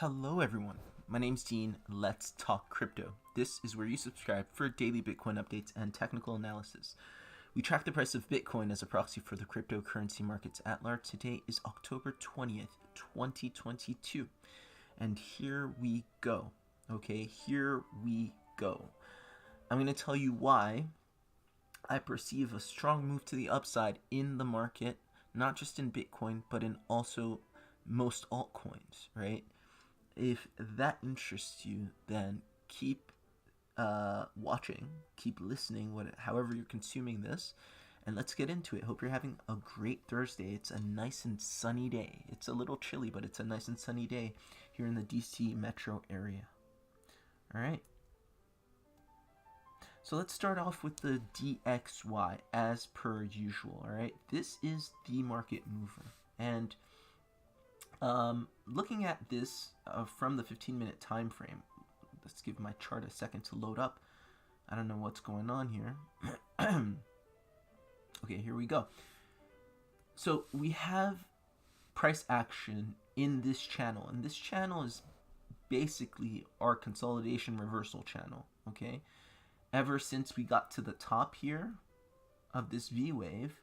Hello, everyone. My name's Dean. Let's talk crypto. This is where you subscribe for daily Bitcoin updates and technical analysis. We track the price of Bitcoin as a proxy for the cryptocurrency markets at large. Today is October 20th, 2022. And here we go. Okay, here we go. I'm going to tell you why I perceive a strong move to the upside in the market, not just in Bitcoin, but in also most altcoins, right? If that interests you, then keep watching, keep listening, however you're consuming this, and let's get into it. Hope you're having a great Thursday. It's a nice and sunny day. It's a little chilly, but it's a nice and sunny day here in the DC metro area. All right. So let's start off with the DXY as per usual. All right. This is the market mover, and looking at this from the 15-minute time frame, let's give my chart a second to load up. I don't know what's going on here. Okay, here we go. So we have price action in this channel, and this channel is basically our consolidation reversal channel, okay? Ever since we got to the top here of this V wave,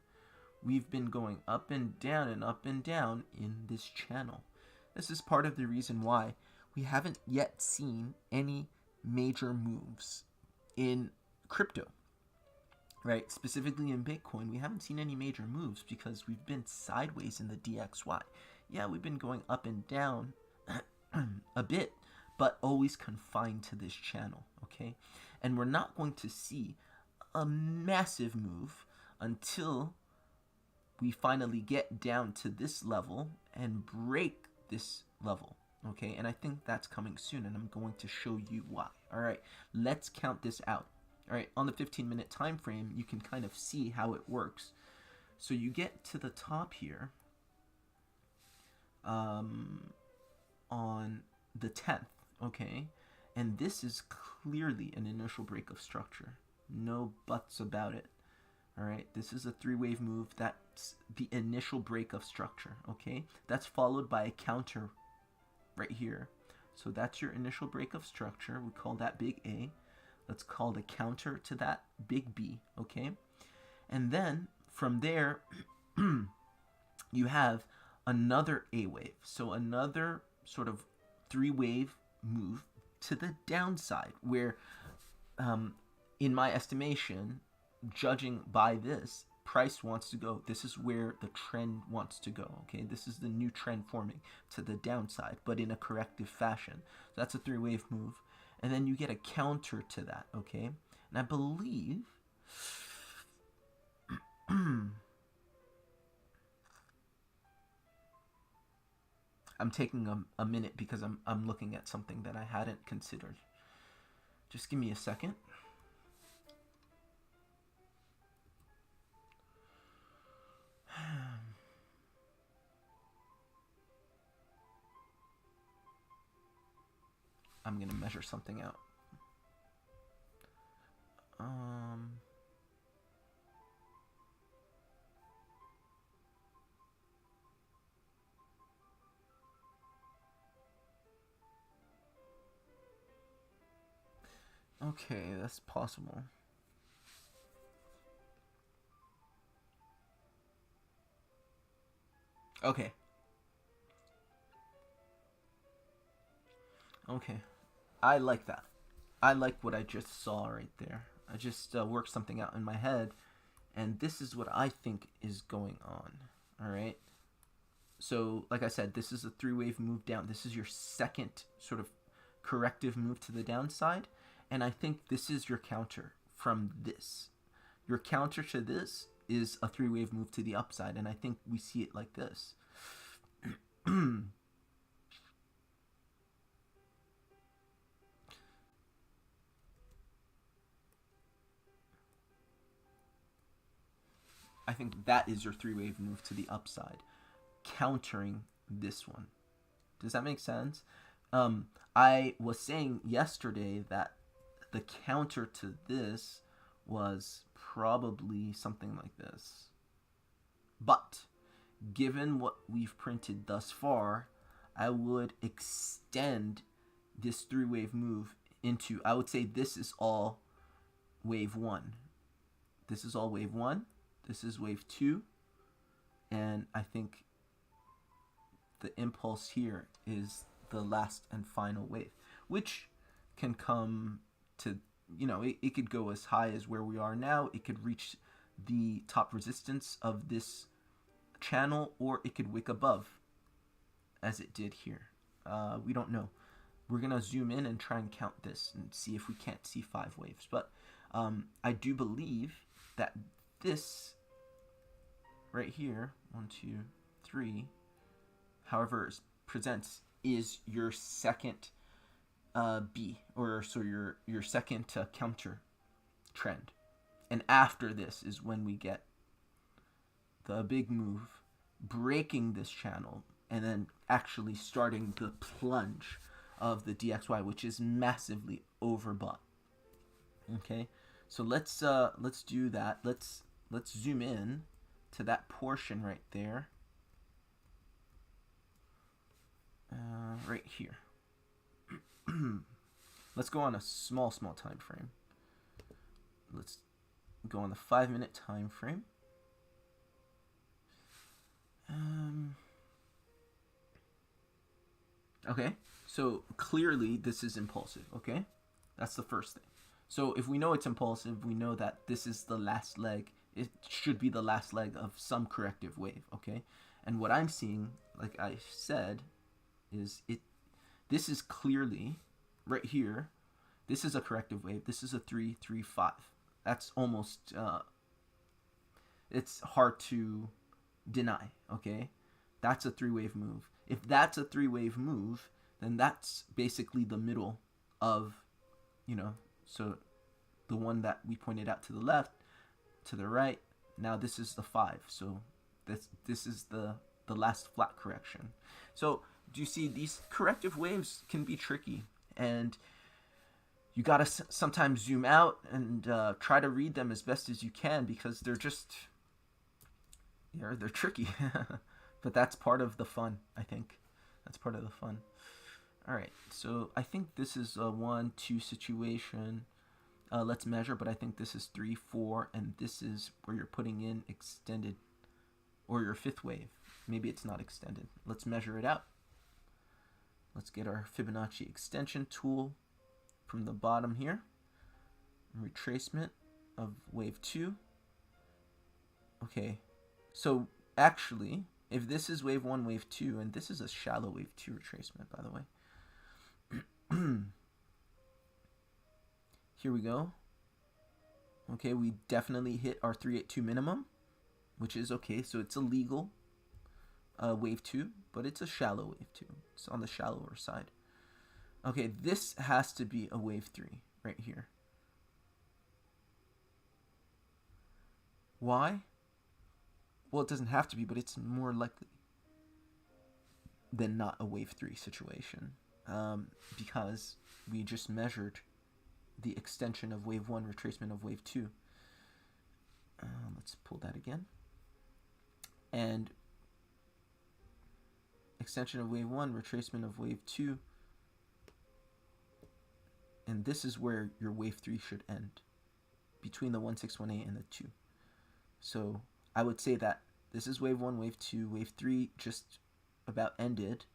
we've been going up and down in this channel. This is part of the reason why we haven't yet seen any major moves in crypto, right? Specifically in Bitcoin, we haven't seen any major moves because we've been sideways in the DXY. Yeah, we've been going up and down a bit, but always confined to this channel, okay? And we're not going to see a massive move until we finally get down to this level and break this level, okay? And I think that's coming soon, and I'm going to show you why. All right, let's count this out. All right, on the 15-minute time frame, you can kind of see how it works. So you get to the top here on the 10th, okay? And this is clearly an initial break of structure. No buts about it. All right, this is a three-wave move. That's the initial break of structure, okay? That's followed by a counter right here. So that's your initial break of structure. We call that big A. Let's call the counter to that big B, okay? And then from there, you have another A wave. So another sort of three-wave move to the downside where, in my estimation, judging by this, price wants to go. This is where the trend wants to go, okay? This is the new trend forming to the downside, but in a corrective fashion. So that's a three-wave move. And then you get a counter to that, okay? And I believe I'm taking a minute because I'm looking at something that I hadn't considered. Just give me a second. I'm going to measure something out. Okay, that's possible. Okay. Okay. I like that. I like what I just saw right there. I just worked something out in my head, and this is what I think is going on. All right. So, like I said, this is a three-wave move down. This is your second sort of corrective move to the downside, and I think this is your counter from this. Your counter to this is a three-wave move to the upside, and I think we see it like this. I think that is your three-wave move to the upside, countering this one. Does that make sense? I was saying yesterday that the counter to this was probably something like this. But given what we've printed thus far, I would extend this 3-wave move into, I would say this is all wave 1. This is all wave 1. This is wave 2. And I think the impulse here is the last and final wave, which can come to, it could go as high as where we are now. It could reach the top resistance of this channel, or it could wick above as it did here. We don't know. We're going to zoom in and try and count this and see if we can't see 5 waves. But I do believe that this right here, 1, 2, 3, however it presents, is your second B, or so your second counter trend. And after this is when we get the big move, breaking this channel, and then actually starting the plunge of the DXY, which is massively overbought. Okay, so let's do that. Let's zoom in to that portion right there, right here. Let's go on a small time frame. Let's go on the 5-minute time frame. Okay, so clearly this is impulsive. Okay, that's the first thing. So if we know it's impulsive, we know that this is the last leg. It should be the last leg of some corrective wave. Okay, and what I'm seeing, like I said, is this is clearly right here. This is a corrective wave. This is a 3-3-5. That's almost it's hard to deny. Okay, that's a 3-wave move. If that's a 3-wave move, then that's basically the middle of, so the one that we pointed out to the left, to the right. Now this is the 5. So this is the last flat correction. So do you see, these corrective waves can be tricky, and you gotta sometimes zoom out and try to read them as best as you can, because they're tricky. But that's part of the fun, I think. That's part of the fun. All right, so I think this is a 1-2 situation. Let's measure, but I think this is 3-4, and this is where you're putting in extended, or your 5th wave. Maybe it's not extended. Let's measure it out. Let's get our Fibonacci extension tool from the bottom here. Retracement of wave 2. Okay, so actually, if this is wave 1, wave 2, and this is a shallow wave 2 retracement, by the way. Here we go. Okay, we definitely hit our 382 minimum, which is okay. So it's a legal wave 2, but it's a shallow wave 2. It's on the shallower side. Okay, this has to be a wave 3 right here. Why? Well, it doesn't have to be, but it's more likely than not a wave 3 situation, because we just measured the extension of wave 1, retracement of wave 2. Let's pull that again. And extension of wave 1, retracement of wave 2. And this is where your wave 3 should end, between the 1618 and the 2. So I would say that this is wave 1, wave 2, wave 3 just about ended,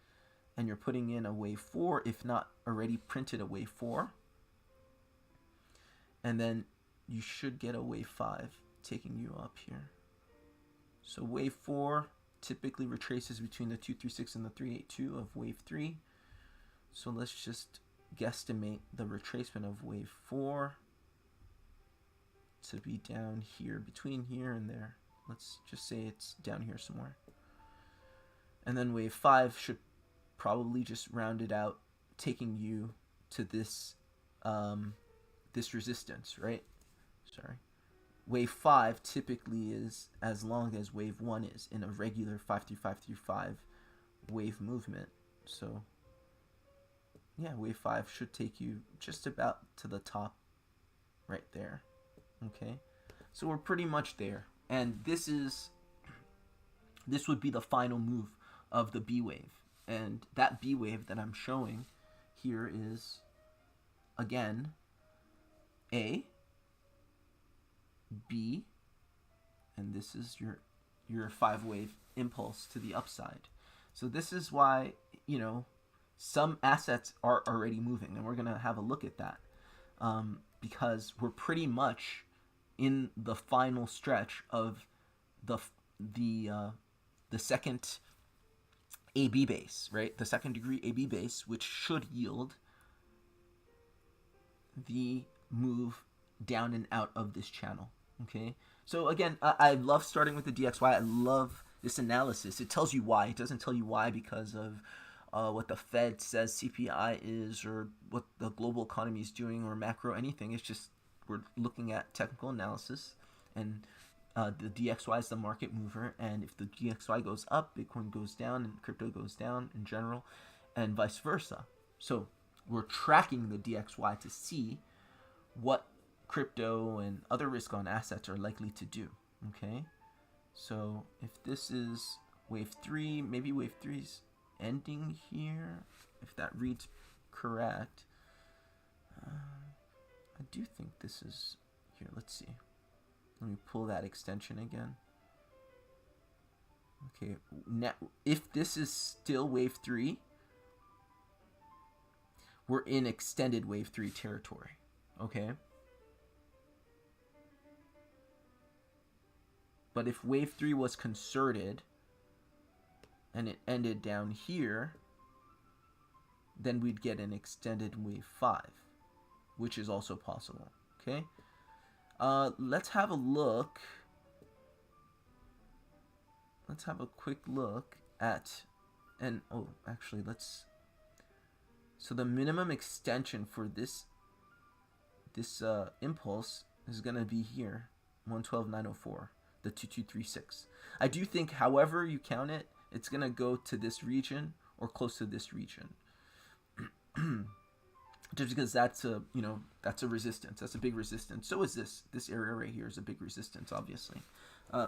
and you're putting in a wave 4, if not already printed a wave 4. And then you should get a wave 5 taking you up here. So wave 4 typically retraces between the 236 and the 382 of wave 3. So let's just guesstimate the retracement of wave 4 to be down here, between here and there. Let's just say it's down here somewhere. And then wave 5 should probably just round it out, taking you to this this resistance, right? Sorry. Wave 5 typically is as long as wave 1 is in a regular 53535 wave movement. So yeah, wave 5 should take you just about to the top right there. Okay, so we're pretty much there, and this would be the final move of the B wave. And that B wave that I'm showing here is, again, A, B, and this is your 5-wave impulse to the upside. So this is why, some assets are already moving, and we're going to have a look at that, because we're pretty much in the final stretch of the second AB base, right? The second degree AB base, which should yield the move down and out of this channel. Okay, so again, I love starting with the DXY. I love this analysis. It tells you why. It doesn't tell you why because of what the Fed says CPI is, or what the global economy is doing, or macro anything. It's just we're looking at technical analysis, and the DXY is the market mover. And if the DXY goes up, Bitcoin goes down, and crypto goes down in general, and vice versa. So we're tracking the DXY to see what crypto and other risk-on assets are likely to do. Okay, so if this is wave 3, maybe wave 3's ending here, if that reads correct. I do think this is here. Let's see. Let me pull that extension again. Okay, now if this is still wave 3, we're in extended wave 3 territory. Okay, but if wave 3 was concerted and it ended down here, then we'd get an extended wave 5, which is also possible. Okay, let's have a look. Let's have a quick look at, and actually let's. So the minimum extension for this impulse is gonna be here, 112.904, the 2236. I do think, however you count it, it's gonna go to this region or close to this region. Just because that's a resistance. That's a big resistance. So is this area right here is a big resistance, obviously.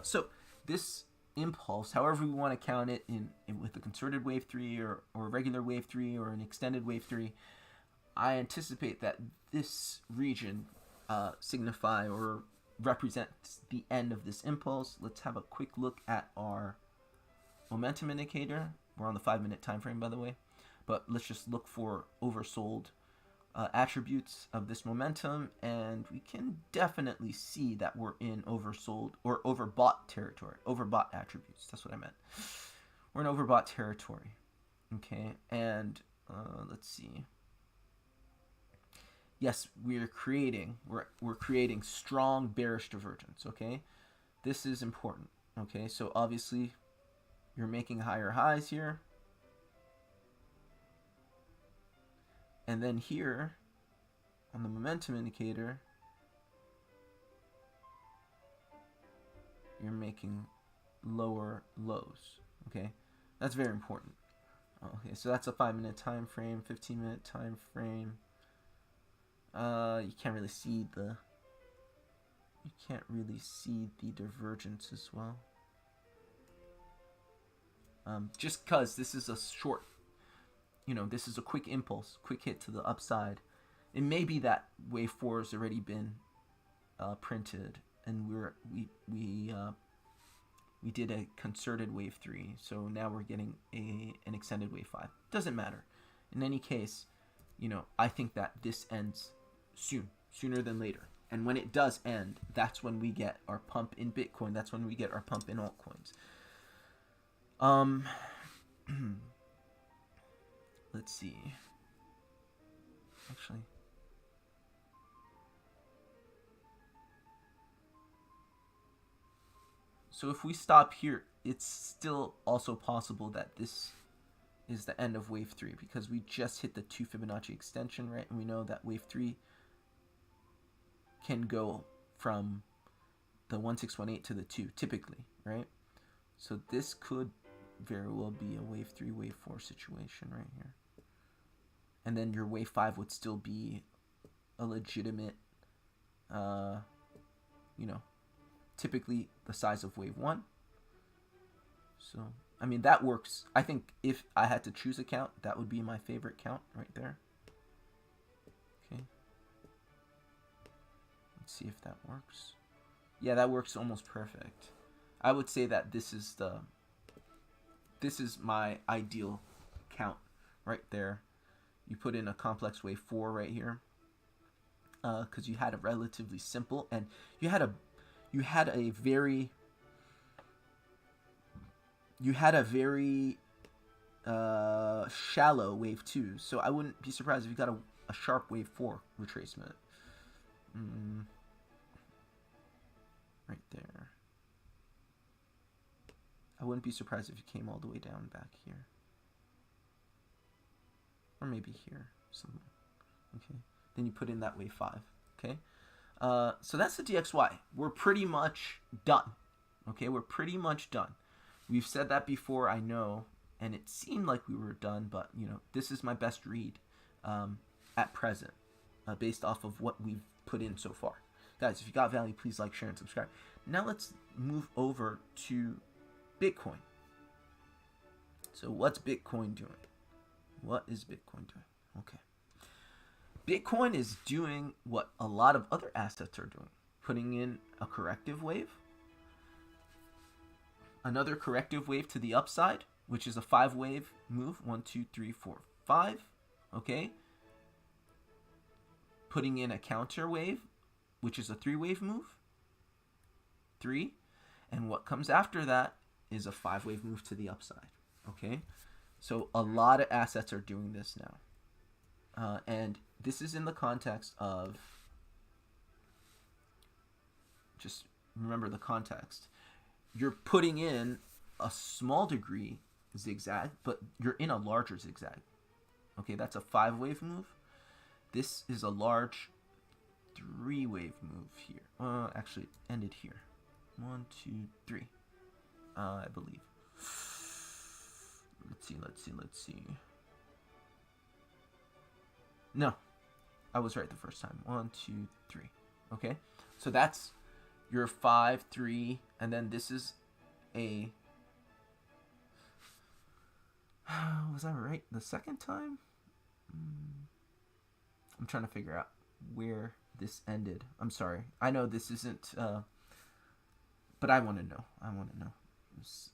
So this impulse, however we want to count it, in with a concerted wave 3 or a regular wave 3 or an extended wave 3, I anticipate that this region signify or represents the end of this impulse. Let's have a quick look at our momentum indicator. We're on the 5-minute time frame, by the way, but let's just look for oversold attributes of this momentum, and we can definitely see that we're in oversold or overbought territory. Overbought attributes, that's what I meant. We're in overbought territory. Okay, and let's see. Yes, we're creating strong bearish divergence. Okay, this is important. Okay, so obviously you're making higher highs here, and then here on the momentum indicator you're making lower lows. Okay, that's very important. Okay, so that's a 5-minute time frame, 15-minute time frame. You can't really see the divergence as well. Just because this is a short, this is a quick impulse, quick hit to the upside. It may be that wave 4 has already been printed, and we did a concerted wave 3, so now we're getting an extended wave 5. Doesn't matter. In any case, I think that this ends sooner than later. And when it does end, that's when we get our pump in Bitcoin. That's when we get our pump in altcoins. Let's see. Actually, so if we stop here, it's still also possible that this is the end of wave 3, because we just hit the 2 Fibonacci extension, right? And we know that wave 3 can go from the 1618 to the 2 typically, right? So this could very well be a wave 3, wave 4 situation right here. And then your wave 5 would still be a legitimate, typically the size of wave 1. So I mean, that works. I think if I had to choose a count, that would be my favorite count right there. Okay. Let's see if that works. Yeah, that works almost perfect. I would say that this is my ideal count right there. You put in a complex wave 4 right here, because you had a relatively simple, and you had a very shallow wave 2. So I wouldn't be surprised if you got a sharp wave 4 retracement. Right there. I wouldn't be surprised if you came all the way down back here. Or maybe here. Somewhere. Okay. Then you put in that wave 5. Okay. So that's the DXY. We're pretty much done. Okay, we're pretty much done. We've said that before, I know, and it seemed like we were done, but, you know, this is my best read at present, based off of what we've put in so far. Guys, if you got value, please like, share, and subscribe. Now let's move over to Bitcoin. So what's Bitcoin doing? What is Bitcoin doing? Okay. Bitcoin is doing what a lot of other assets are doing. Putting in a corrective wave. Another corrective wave to the upside, which is a 5-wave move. 1, 2, 3, 4, 5. Okay. Putting in a counter wave, which is a 3-wave move. 3. And what comes after that is a 5-wave move to the upside. Okay. So a lot of assets are doing this now. And this is in the context of, just remember the context. You're putting in a small degree zigzag, but you're in a larger zigzag. Okay, that's a 5-wave move. This is a large 3-wave move here. Actually, it ended here. 1, 2, 3. I believe. Let's see. No, I was right the first time. 1, 2, 3. Okay, so that's your 5, 3, and then this is a. Was I right the second time? I'm trying to figure out where this ended. I'm sorry. I know this isn't. But I want to know. It's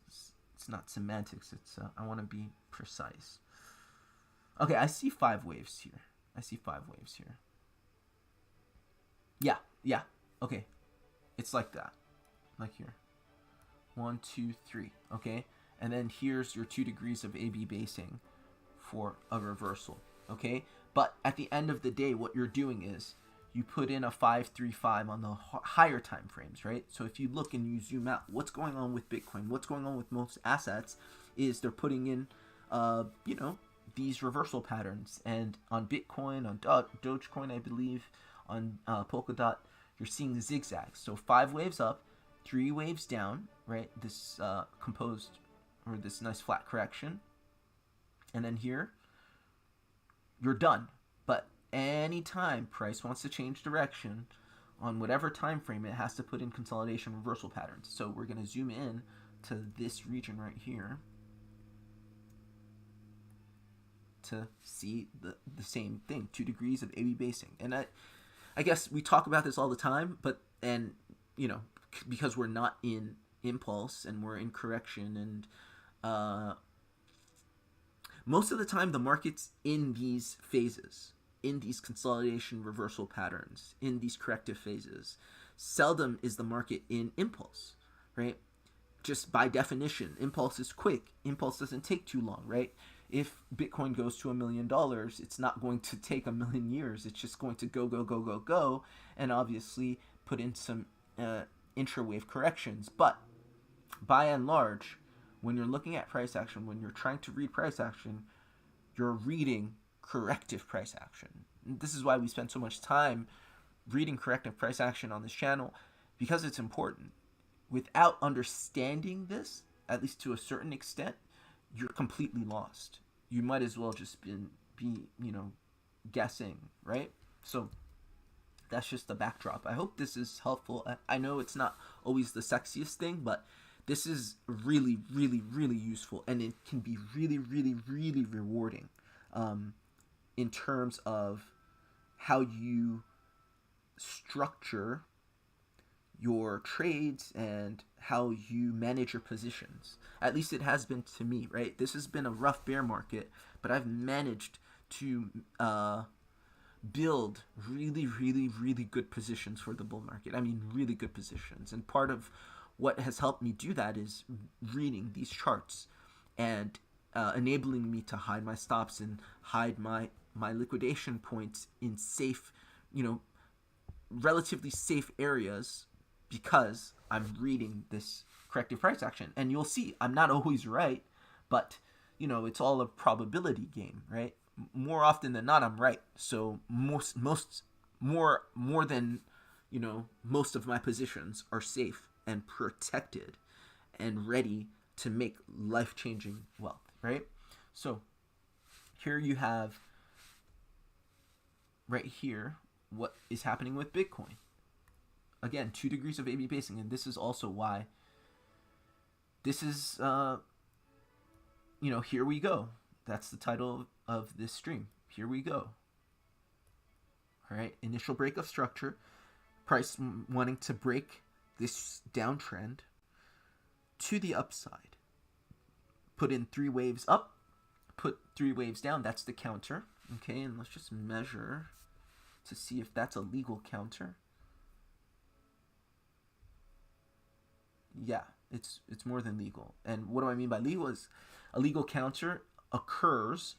not semantics. It's I want to be precise. Okay, I see 5 waves here. Yeah. Okay, it's like that, like here. 1, 2, 3. Okay, and then here's your 2 degrees of AB basing for a reversal. Okay, but at the end of the day, what you're doing is you put in a 535 on the higher time frames, right? So if you look and you zoom out, what's going on with Bitcoin, what's going on with most assets is they're putting in, these reversal patterns. And on Bitcoin, on Dogecoin, I believe, on Polkadot, you're seeing zigzags. So 5 waves up, 3 waves down, right? This composed, or this nice flat correction. And then here, you're done. But anytime price wants to change direction on whatever time frame, it has to put in consolidation reversal patterns. So we're going to zoom in to this region right here to see the same thing, 2 degrees of AB basing. And I guess we talk about this all the time, but because we're not in impulse and we're in correction, and most of the time the market's in these phases, in these consolidation reversal patterns, in these corrective phases. Seldom is the market in impulse, right? Just by definition, impulse is quick. Impulse doesn't take too long, right? If Bitcoin goes to $1 million, it's not going to take 1,000,000 years. It's just going to go, and obviously put in some intra-wave corrections. But by and large, when you're looking at price action, when you're trying to read price action, you're reading corrective price action. This is why we spend so much time reading corrective price action on this channel, because it's important. Without understanding this, at least to a certain extent, you're completely lost. You might as well just be guessing, right? So that's just the backdrop. I hope this is helpful. I know it's not always the sexiest thing, but This is really, really, really useful, and it can be really, really, really rewarding in terms of how you structure your trades and how you manage your positions. At least it has been to me, right? This has been a rough bear market, but I've managed to build really, really, really good positions for the bull market. I mean, really good positions. And part of what has helped me do that is reading these charts and enabling me to hide my stops and hide my liquidation points in safe, relatively safe areas, because I'm reading this corrective price action. And you'll see I'm not always right, but it's all a probability game, right? More often than not, I'm right. So more than most of my positions are safe and protected and ready to make life-changing wealth, right? So here you have right here what is happening with Bitcoin. Again, 2 degrees of A/B basing, and this is also why this is here we go. That's the title of this stream. Here we go. All right, initial break of structure, price wanting to break this downtrend to the upside. Put in 3 waves up, put 3 waves down. That's the counter. Okay, and let's just measure to see if that's a legal counter. Yeah, it's more than legal. And what do I mean by legal? Is a legal counter occurs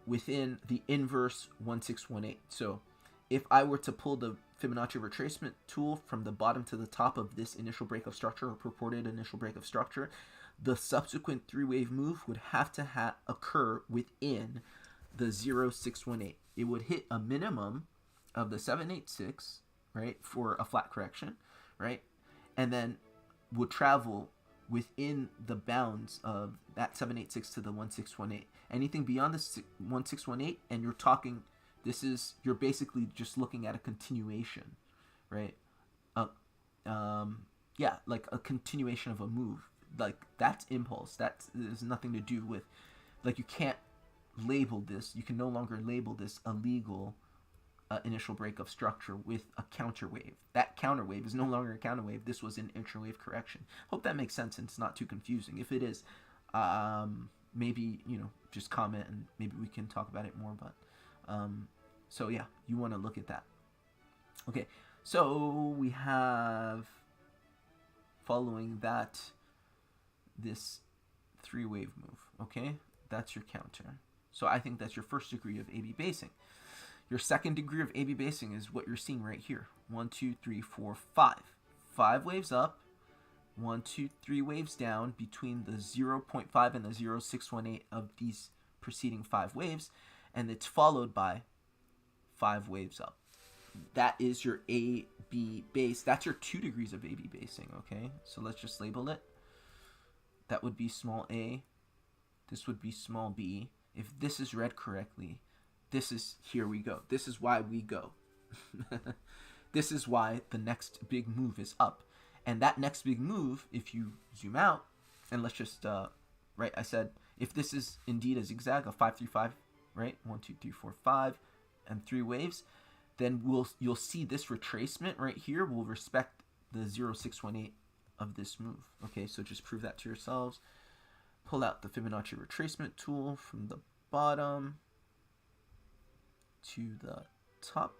within the inverse 1618. So if I were to pull the Fibonacci retracement tool from the bottom to the top of this initial break of structure, or purported initial break of structure, the subsequent 3-wave move would have to occur within the 0618. It would hit a minimum of the 786, right, for a flat correction, right, and then would travel within the bounds of that 786 to the 1618. Anything beyond the 1618, and you're basically just looking at a continuation, right? Like a continuation of a move. Like, that's impulse. That has nothing to do with, like, you can't label this. You can no longer label this a legal initial break of structure with a counter wave. That counter wave is no longer a counter wave. This was an intra-wave correction. Hope that makes sense and it's not too confusing. If it is, maybe just comment and maybe we can talk about it more. But so yeah, you want to look at that. Okay, so we have, following that, this 3-wave move. Okay, that's your counter. So I think that's your first degree of A/B basing. Your second degree of A/B basing is what you're seeing right here. 1, 2, 3, 4, 5. 5 waves up, 1, 2, 3 waves down between the 0.5 and the 0618 of these preceding 5 waves, and it's followed by 5 waves up. That is your A/B base. That's your 2 degrees of A/B basing, okay? So let's just label it. That would be small a. This would be small b. If this is read correctly, this is, here we go. This is why we go. This is why the next big move is up. And that next big move, if you zoom out, and let's just, right, I said, if this is indeed a zigzag, a 5, 3, 5, right, 1, 2, 3, 4, 5, and 3 waves, then you'll see this retracement right here will respect the 0618 of this move. Okay, so just prove that to yourselves. Pull out the Fibonacci retracement tool from the bottom to the top,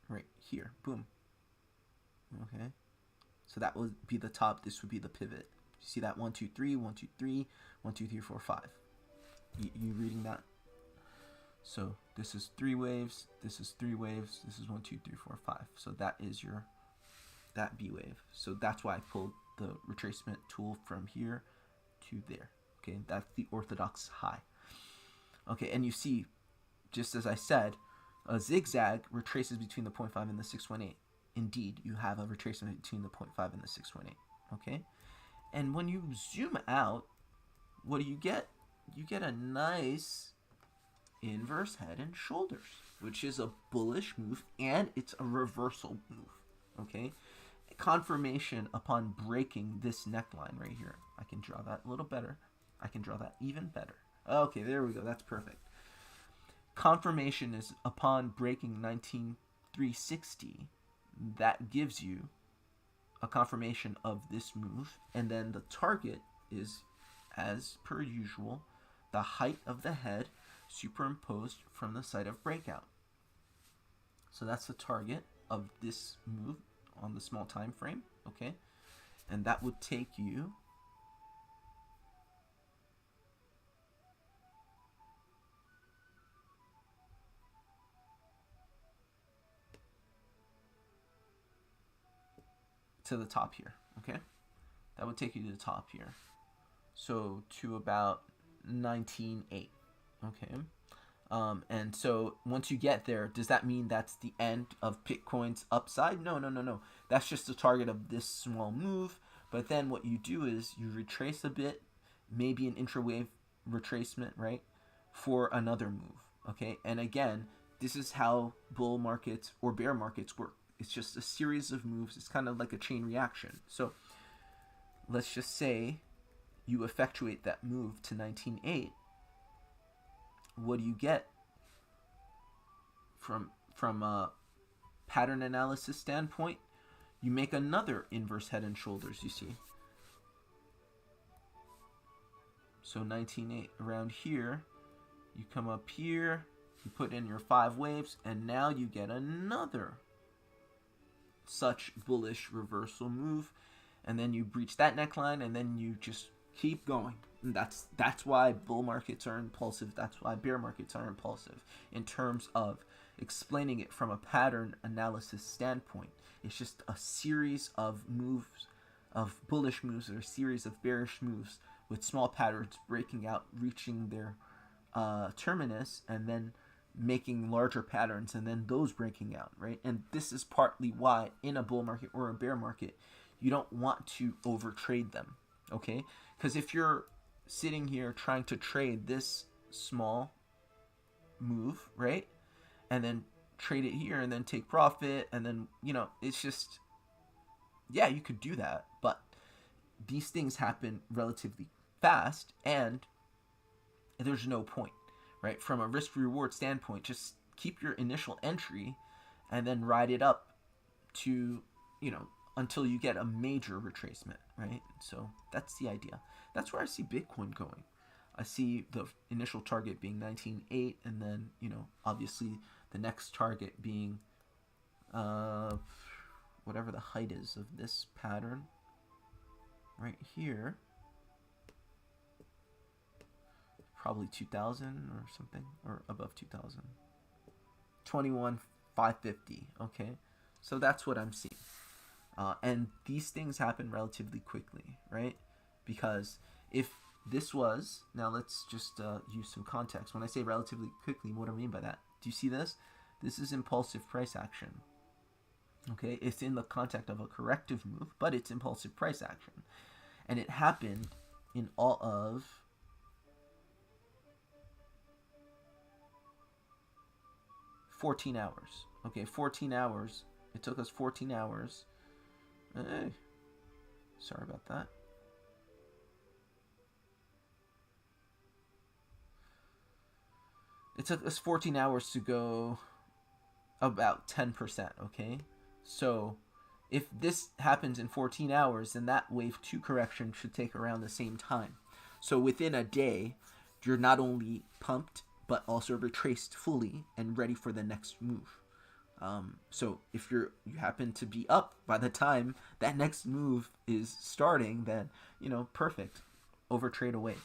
right here. Boom. Okay, so that would be the top. This would be the pivot. You see that 1, 2, 3, 1, 2, 3, 1, 2, 3, 4, 5. You reading that? So this is 3 waves. This is 3 waves. This is 1, 2, 3, 4, 5. So that is that B wave. So that's why I pulled the retracement tool from here to there. Okay, that's the orthodox high. Okay, and you see, just as I said, a zigzag retraces between the 0.5 and the 618. Indeed, you have a retracement between the 0.5 and the 618. Okay, and when you zoom out, what do you get? You get a nice inverse head and shoulders, which is a bullish move, and it's a reversal move. Okay, confirmation upon breaking this neckline right here. I can draw that a little better. I can draw that even better. Okay, there we go. That's perfect. Confirmation is upon breaking 19,360. That gives you a confirmation of this move. And then the target is, as per usual, the height of the head superimposed from the site of breakout. So that's the target of this move on the small time frame, okay? And that would take you to the top here, okay? That would take you to the top here. So to about 19.8, okay? And so once you get there, does that mean that's the end of Bitcoin's upside? No. That's just the target of this small move. But then what you do is you retrace a bit, maybe an intra-wave retracement, right, for another move, okay? And again, this is how bull markets or bear markets work. It's just a series of moves. It's kind of like a chain reaction. So let's just say you effectuate that move to 19.8. What do you get from a pattern analysis standpoint? You make another inverse head and shoulders, you see. So 19.8 around here, you come up here, you put in your 5 waves, and now you get another such bullish reversal move, and then you breach that neckline, and then you just keep going. And that's why bull markets are impulsive. That's why bear markets are impulsive in terms of explaining it from a pattern analysis standpoint. It's just a series of moves, of bullish moves, or a series of bearish moves with small patterns breaking out, reaching their terminus, and then making larger patterns, and then those breaking out, right? And this is partly why in a bull market or a bear market, you don't want to overtrade them, okay? Because if you're sitting here trying to trade this small move, right, and then trade it here and then take profit, and then, it's just, yeah, you could do that, but these things happen relatively fast, and there's no point, right? From a risk reward standpoint, just keep your initial entry and then ride it up to, until you get a major retracement, right? So that's the idea. That's where I see Bitcoin going. I see the initial target being 19.8, and then, obviously the next target being whatever the height is of this pattern right here. Probably 2,000 or something, or above 2,000. 21,550, okay? So that's what I'm seeing. And these things happen relatively quickly, right? Because if this was, now let's just use some context. When I say relatively quickly, what do I mean by that? Do you see this? This is impulsive price action. Okay, it's in the context of a corrective move, but it's impulsive price action. And it happened in all of 14 hours. Okay, 14 hours. It took us 14 hours. Hey, sorry about that. It took us 14 hours to go about 10%, okay? So if this happens in 14 hours, then that wave 2 correction should take around the same time. So within a day, you're not only pumped, but also retraced fully and ready for the next move. So if you happen to be up by the time that next move is starting, then, perfect. Overtrade away.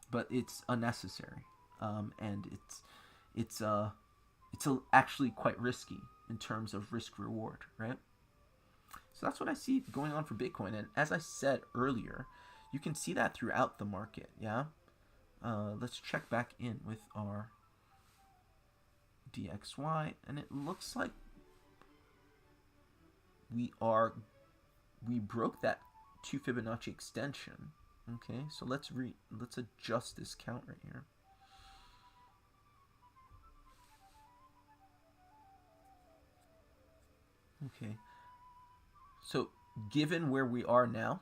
But it's unnecessary. And it's actually quite risky in terms of risk reward, right? So that's what I see going on for Bitcoin. And as I said earlier, you can see that throughout the market, yeah? Let's check back in with our DXY, and it looks like we broke that 2 Fibonacci extension. Okay, so let's adjust this count right here. Okay, so given where we are now,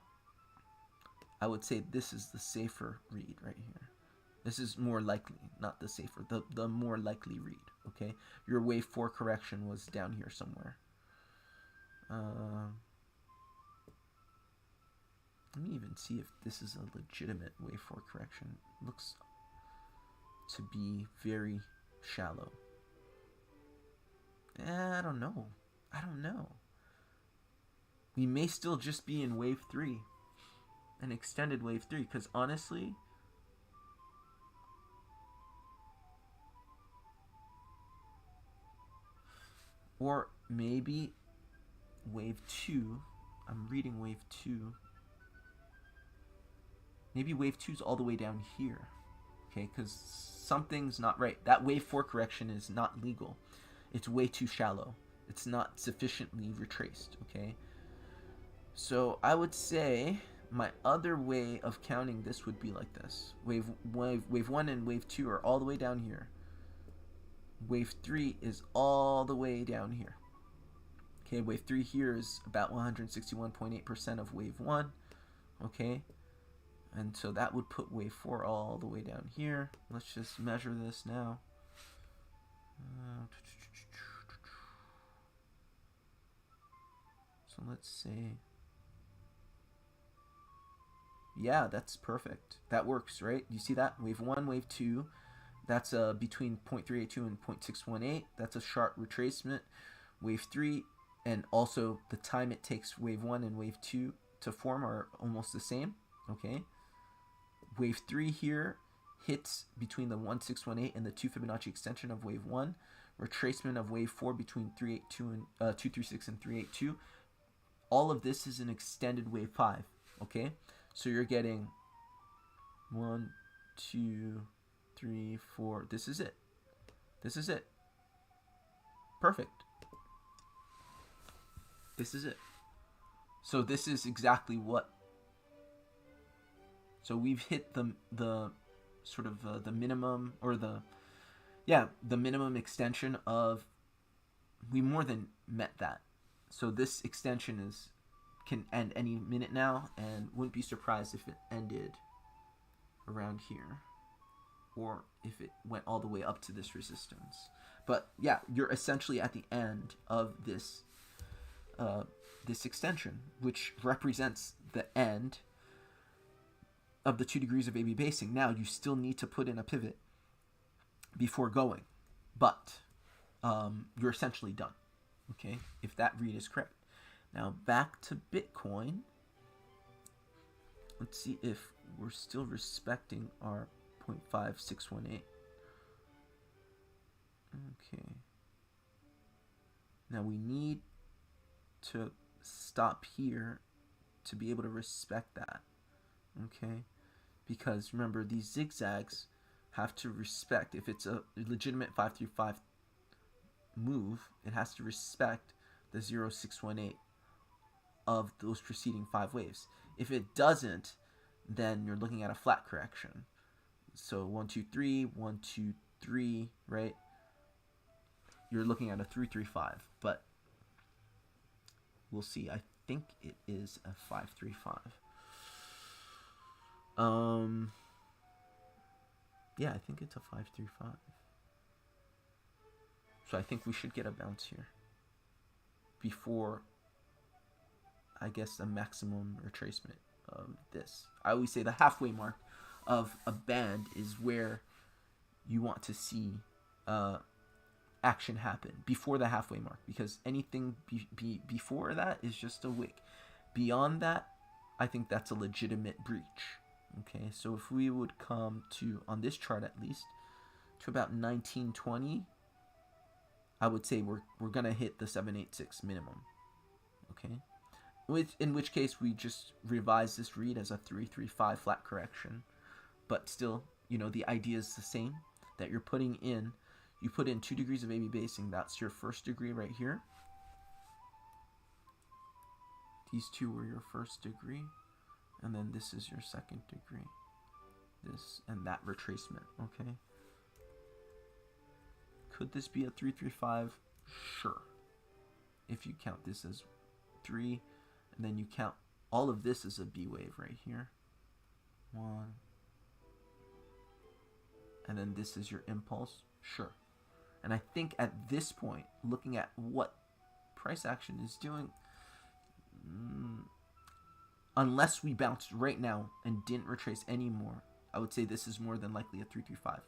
I would say this is the safer read right here. This is more likely, not the safer, the more likely read, okay? Your wave 4 correction was down here somewhere. Let me even see if this is a legitimate wave 4 correction. It looks to be very shallow. I don't know. I don't know. We may still just be in wave 3. An extended wave 3, because honestly, or maybe wave 2. I'm reading wave 2. Maybe wave 2 is all the way down here. Okay, because something's not right. That wave 4 correction is not legal. It's way too shallow. It's not sufficiently retraced, okay? So I would say my other way of counting this would be like this. Wave 1 and wave 2 are all the way down here. Wave 3 is all the way down here. Okay, wave 3 here is about 161.8% of wave 1. Okay, and so that would put wave 4 all the way down here. Let's just measure this now. So let's say, yeah, that's perfect. That works, right? You see that? Wave 1, wave 2, that's between 0.382 and 0.618. That's a sharp retracement. Wave 3, and also the time it takes wave 1 and wave 2 to form are almost the same, okay? Wave 3 here hits between the 1618 and the 2 Fibonacci extension of wave 1. Retracement of wave 4 between 382 and 236 and 382. All of this is an extended wave 5, okay? So you're getting 1, 2, 3, 4. This is it. This is it. Perfect. This is it. So this is exactly what. So we've hit the sort of the minimum, or the minimum extension of. We more than met that. So this extension can end any minute now, and wouldn't be surprised if it ended around here, or if it went all the way up to this resistance. But yeah, you're essentially at the end of this this extension, which represents the end of the 2 degrees of AB basing. Now you still need to put in a pivot before going, but you're essentially done, okay, if that read is correct. Now back to Bitcoin. Let's see if we're still respecting our 0.5618. Okay. Now we need to stop here to be able to respect that, okay? Because remember, these zigzags have to respect, if it's a legitimate 535 move, it has to respect the 0618 of those preceding 5 waves. If it doesn't, then you're looking at a flat correction. So 1 2 3, 1 2 3, right? You're looking at a 335, but we'll see. I think it is a 535. Yeah, I think it's a 535. So I think we should get a bounce here before, I guess, a maximum retracement of this. I always say the halfway mark of a band is where you want to see action happen, before the halfway mark, because anything before that is just a wick. Beyond that, I think that's a legitimate breach. Okay, so if we would come to, on this chart at least, to about 1920, I would say we're gonna hit the 786 minimum. Okay, in which case we just revise this read as a 335 flat correction, but still, you know, the idea is the same, that you're putting in, you put in 2 degrees of AB basing. That's your first degree right here. These two were your first degree, and then this is your second degree. This and that retracement, okay? Could this be a 335? Sure. If you count this as 3 and then you count all of this as a B wave right here. 1. And then this is your impulse. Sure. And I think at this point, looking at what price action is doing, unless we bounced right now and didn't retrace anymore, I would say this is more than likely a 335.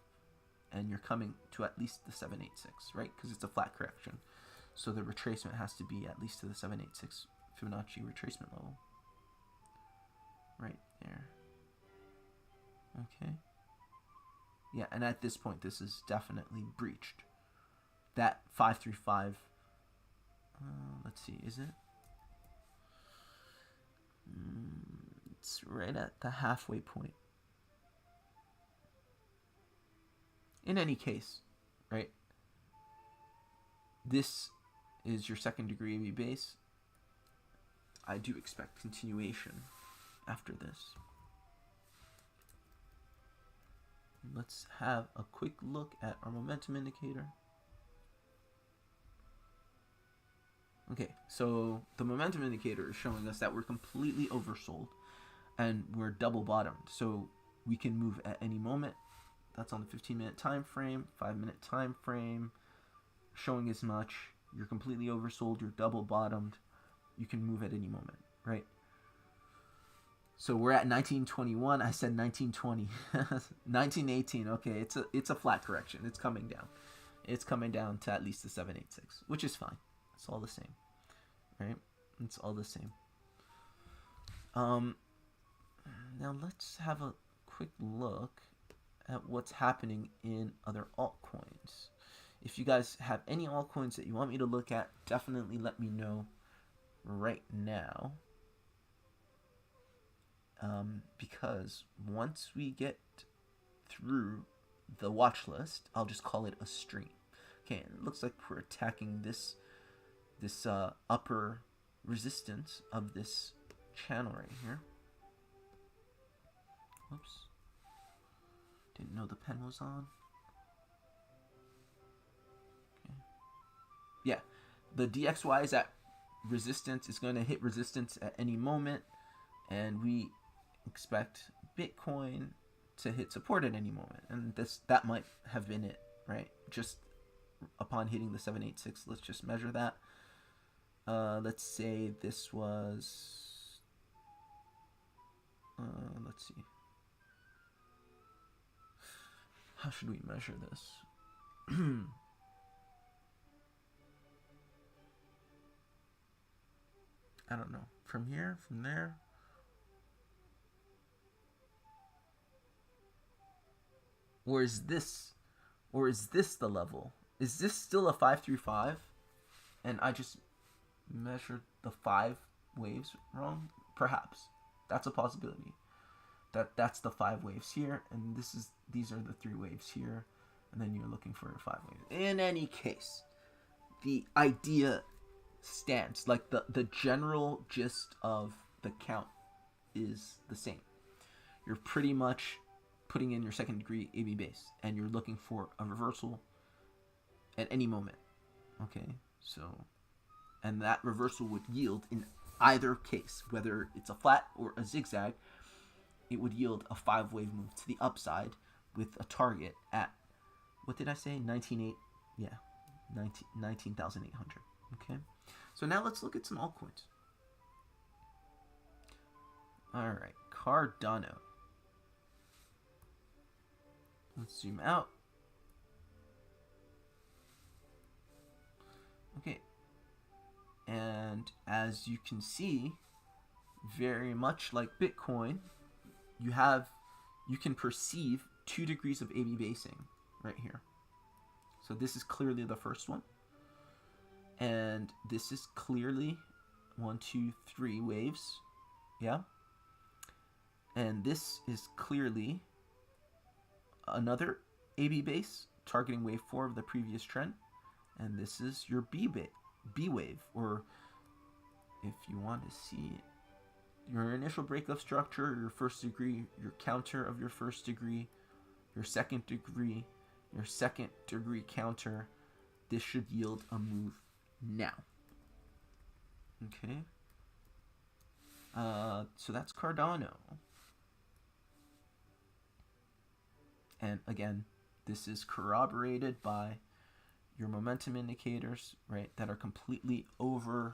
And you're coming to at least the 786, right? Because it's a flat correction. So the retracement has to be at least to the 786 Fibonacci retracement level. Right there. Okay. Yeah, and at this point, this is definitely breached. That 535, let's see, is it? It's right at the halfway point. In any case, right? This is your second degree AB base. I do expect continuation after this. Let's have a quick look at our momentum indicator. Okay, so the momentum indicator is showing us that we're completely oversold and we're double bottomed. So we can move at any moment. That's on the 15-minute time frame, 5-minute time frame, showing as much. You're completely oversold, you're double bottomed. You can move at any moment, right? So we're at 1921. I said 1920. 1918. Okay, it's a flat correction. It's coming down. It's coming down to at least the 786, which is fine. It's all the same, right? It's all the same. Now let's have a quick look at what's happening in other altcoins. If you guys have any altcoins that you want me to look at, definitely let me know right now. Because once we get through the watch list, I'll just call it a stream. Okay, and it looks like we're attacking this upper resistance of this channel right here. Whoops. Didn't know the pen was on. Okay. Yeah, the DXY is at resistance. It's going to hit resistance at any moment, and we expect Bitcoin to hit support at any moment, and that might have been it, right? Just upon hitting the 786, let's just measure that. Let's say this was, let's see, how should we measure this? I don't know. From here, from there. Or is this the level? Is this still a 535? And I just measured the 5 waves wrong? Perhaps. That's a possibility. That's the 5 waves here, and these are the 3 waves here, and then you're looking for 5 waves. In any case, the idea stands. Like the general gist of the count is the same. You're pretty much putting in your second degree AB base, and you're looking for a reversal at any moment. Okay, so, and that reversal would yield in either case, whether it's a flat or a zigzag, it would yield a 5-wave move to the upside with a target at, what did I say? 19,800. Yeah, 19,800. Okay, so now let's look at some altcoins. All right, Cardano. Let's zoom out. Okay, and as you can see, very much like Bitcoin, you can perceive 2 degrees of AB basing right here. So this is clearly the first one, and this is clearly 1, 2, 3 waves, yeah, and this is clearly another AB base targeting wave 4 of the previous trend, and this is your B wave, or if you want to see it, your initial breakup structure, your first degree, your counter of your first degree, your second degree counter. This should yield a move now. Okay. So that's Cardano. And again, this is corroborated by your momentum indicators, right, that are completely oversold.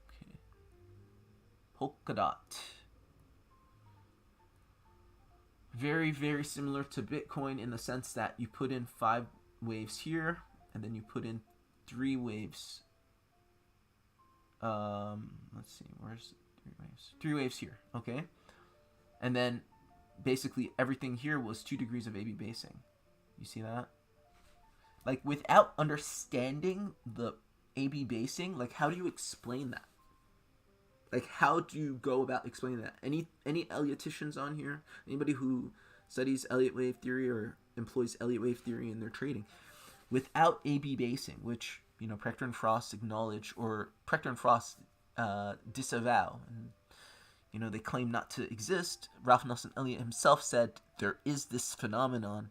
Okay. Polkadot. Very, very similar to Bitcoin in the sense that you put in 5 waves here, and then you put in 3 waves. Let's see, where's 3 waves? 3 waves here, okay? And then basically everything here was 2 degrees of AB basing. You see that? Like, without understanding the AB basing, like, how do you explain that? Like, how do you go about explaining that? Any Elliottians on here? Anybody who studies Elliott wave theory or employs Elliott wave theory in their trading? Without AB basing, which, you know, Prechter and Frost acknowledge, or Prechter and Frost disavow, and, you know, they claim not to exist. Ralph Nelson Elliott himself said there is this phenomenon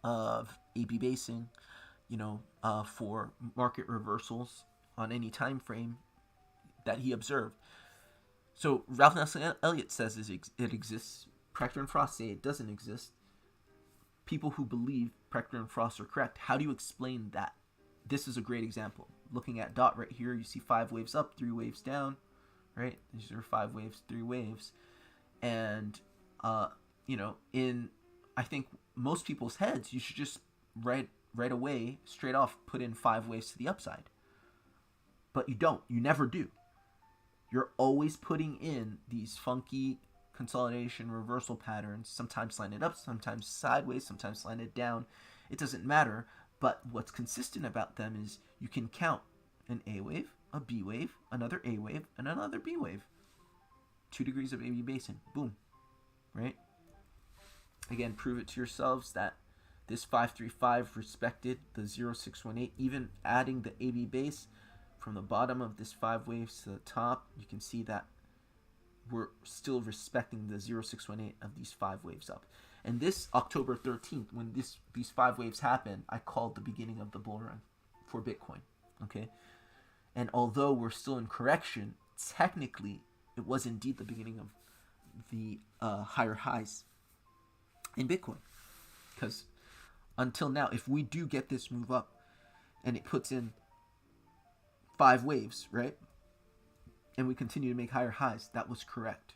of AB basing, you know, for market reversals on any time frame that he observed. So Ralph Nelson Elliott says it exists. Prechter and Frost say it doesn't exist. People who believe Prechter and Frost are correct, how do you explain that? This is a great example. Looking at dot right here, you see 5 waves up, 3 waves down, right? These are 5 waves, 3 waves. And, you know, in, I think, most people's heads, you should just right away, straight off, put in 5 waves to the upside. But you don't. You never do. You're always putting in these funky consolidation reversal patterns, sometimes slanted up, sometimes sideways, sometimes slanted down. It doesn't matter. But what's consistent about them is you can count an A wave, a B wave, another A wave, and another B wave. 2 degrees of AB basing. Boom. Right? Again, prove it to yourselves that this 535 respected the 0618, even adding the AB base from the bottom of this 5 waves to the top. You can see that we're still respecting the 0618 of these 5 waves up. And this October 13th, when these 5 waves happened, I called the beginning of the bull run for Bitcoin. Okay? And although we're still in correction, technically it was indeed the beginning of the higher highs in Bitcoin. Because until now, if we do get this move up and it puts in 5 waves, right? And we continue to make higher highs, that was correct.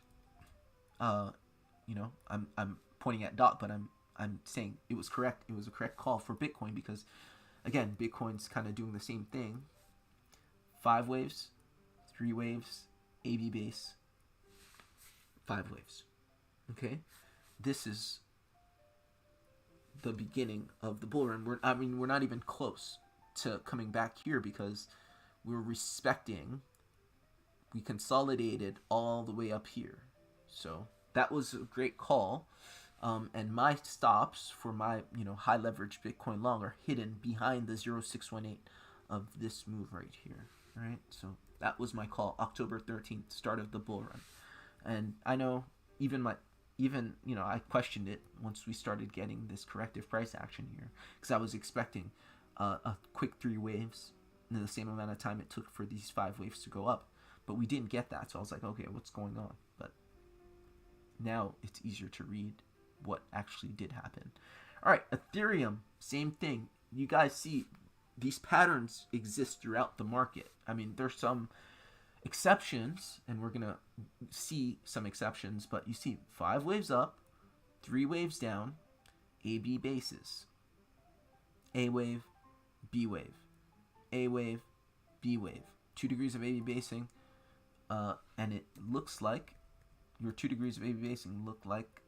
You know, I'm pointing at dot, but I'm saying it was correct. It was a correct call for Bitcoin because, again, Bitcoin's kind of doing the same thing. 5 waves, 3 waves, AB base, 5 waves. Okay, this is the beginning of the bull run. We're not even close to coming back here because we're respecting. We consolidated all the way up here, so that was a great call. And my stops for my high leverage Bitcoin long are hidden behind the 0618 of this move right here. Right, so that was my call, October 13th, start of the bull run. And I know I questioned it once we started getting this corrective price action here, because I was expecting a quick 3 waves in the same amount of time it took for these 5 waves to go up, but we didn't get that. So I was like, okay, what's going on? But now it's easier to read what actually did happen. All right, Ethereum, same thing. You guys see these patterns exist throughout the market. I mean, there's some exceptions, and we're gonna see some exceptions, but you see 5 waves up, 3 waves down, AB bases, A wave, B wave, A wave, B wave, 2 degrees of AB basing, and it looks like your 2 degrees of AB basing look like,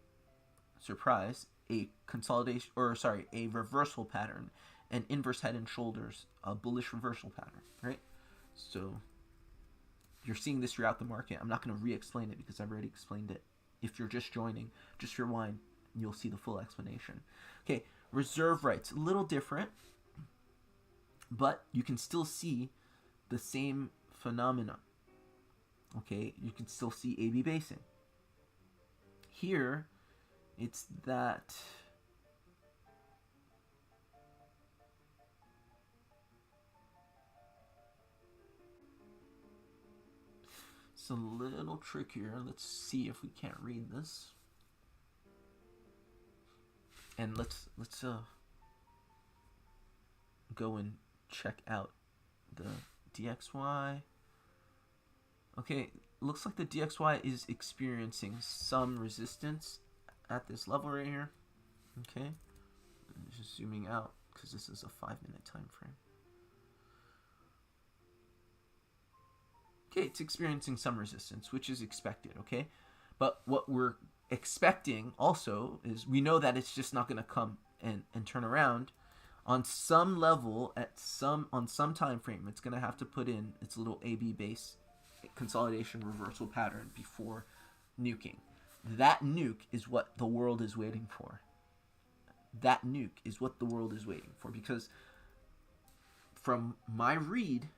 surprise, a consolidation, or sorry, a reversal pattern, an inverse head and shoulders, a bullish reversal pattern, right? So you're seeing this throughout the market. I'm not going to re-explain it because I've already explained it. If you're just joining, just rewind and you'll see the full explanation. Okay, reserve rights, a little different, but you can still see the same phenomena. Okay, you can still see AB basing. here it's that it's a little trickier. Let's see if we can't read this. And let's go and check out the DXY. Okay, looks like the DXY is experiencing some resistance at this level right here. Okay, just zooming out because this is a 5-minute time frame. Okay, it's experiencing some resistance, which is expected, okay? But what we're expecting also is we know that it's just not going to come and turn around. On some level, on some time frame, it's going to have to put in its little AB base consolidation reversal pattern before nuking. That nuke is what the world is waiting for. That nuke is what the world is waiting for, because from my read,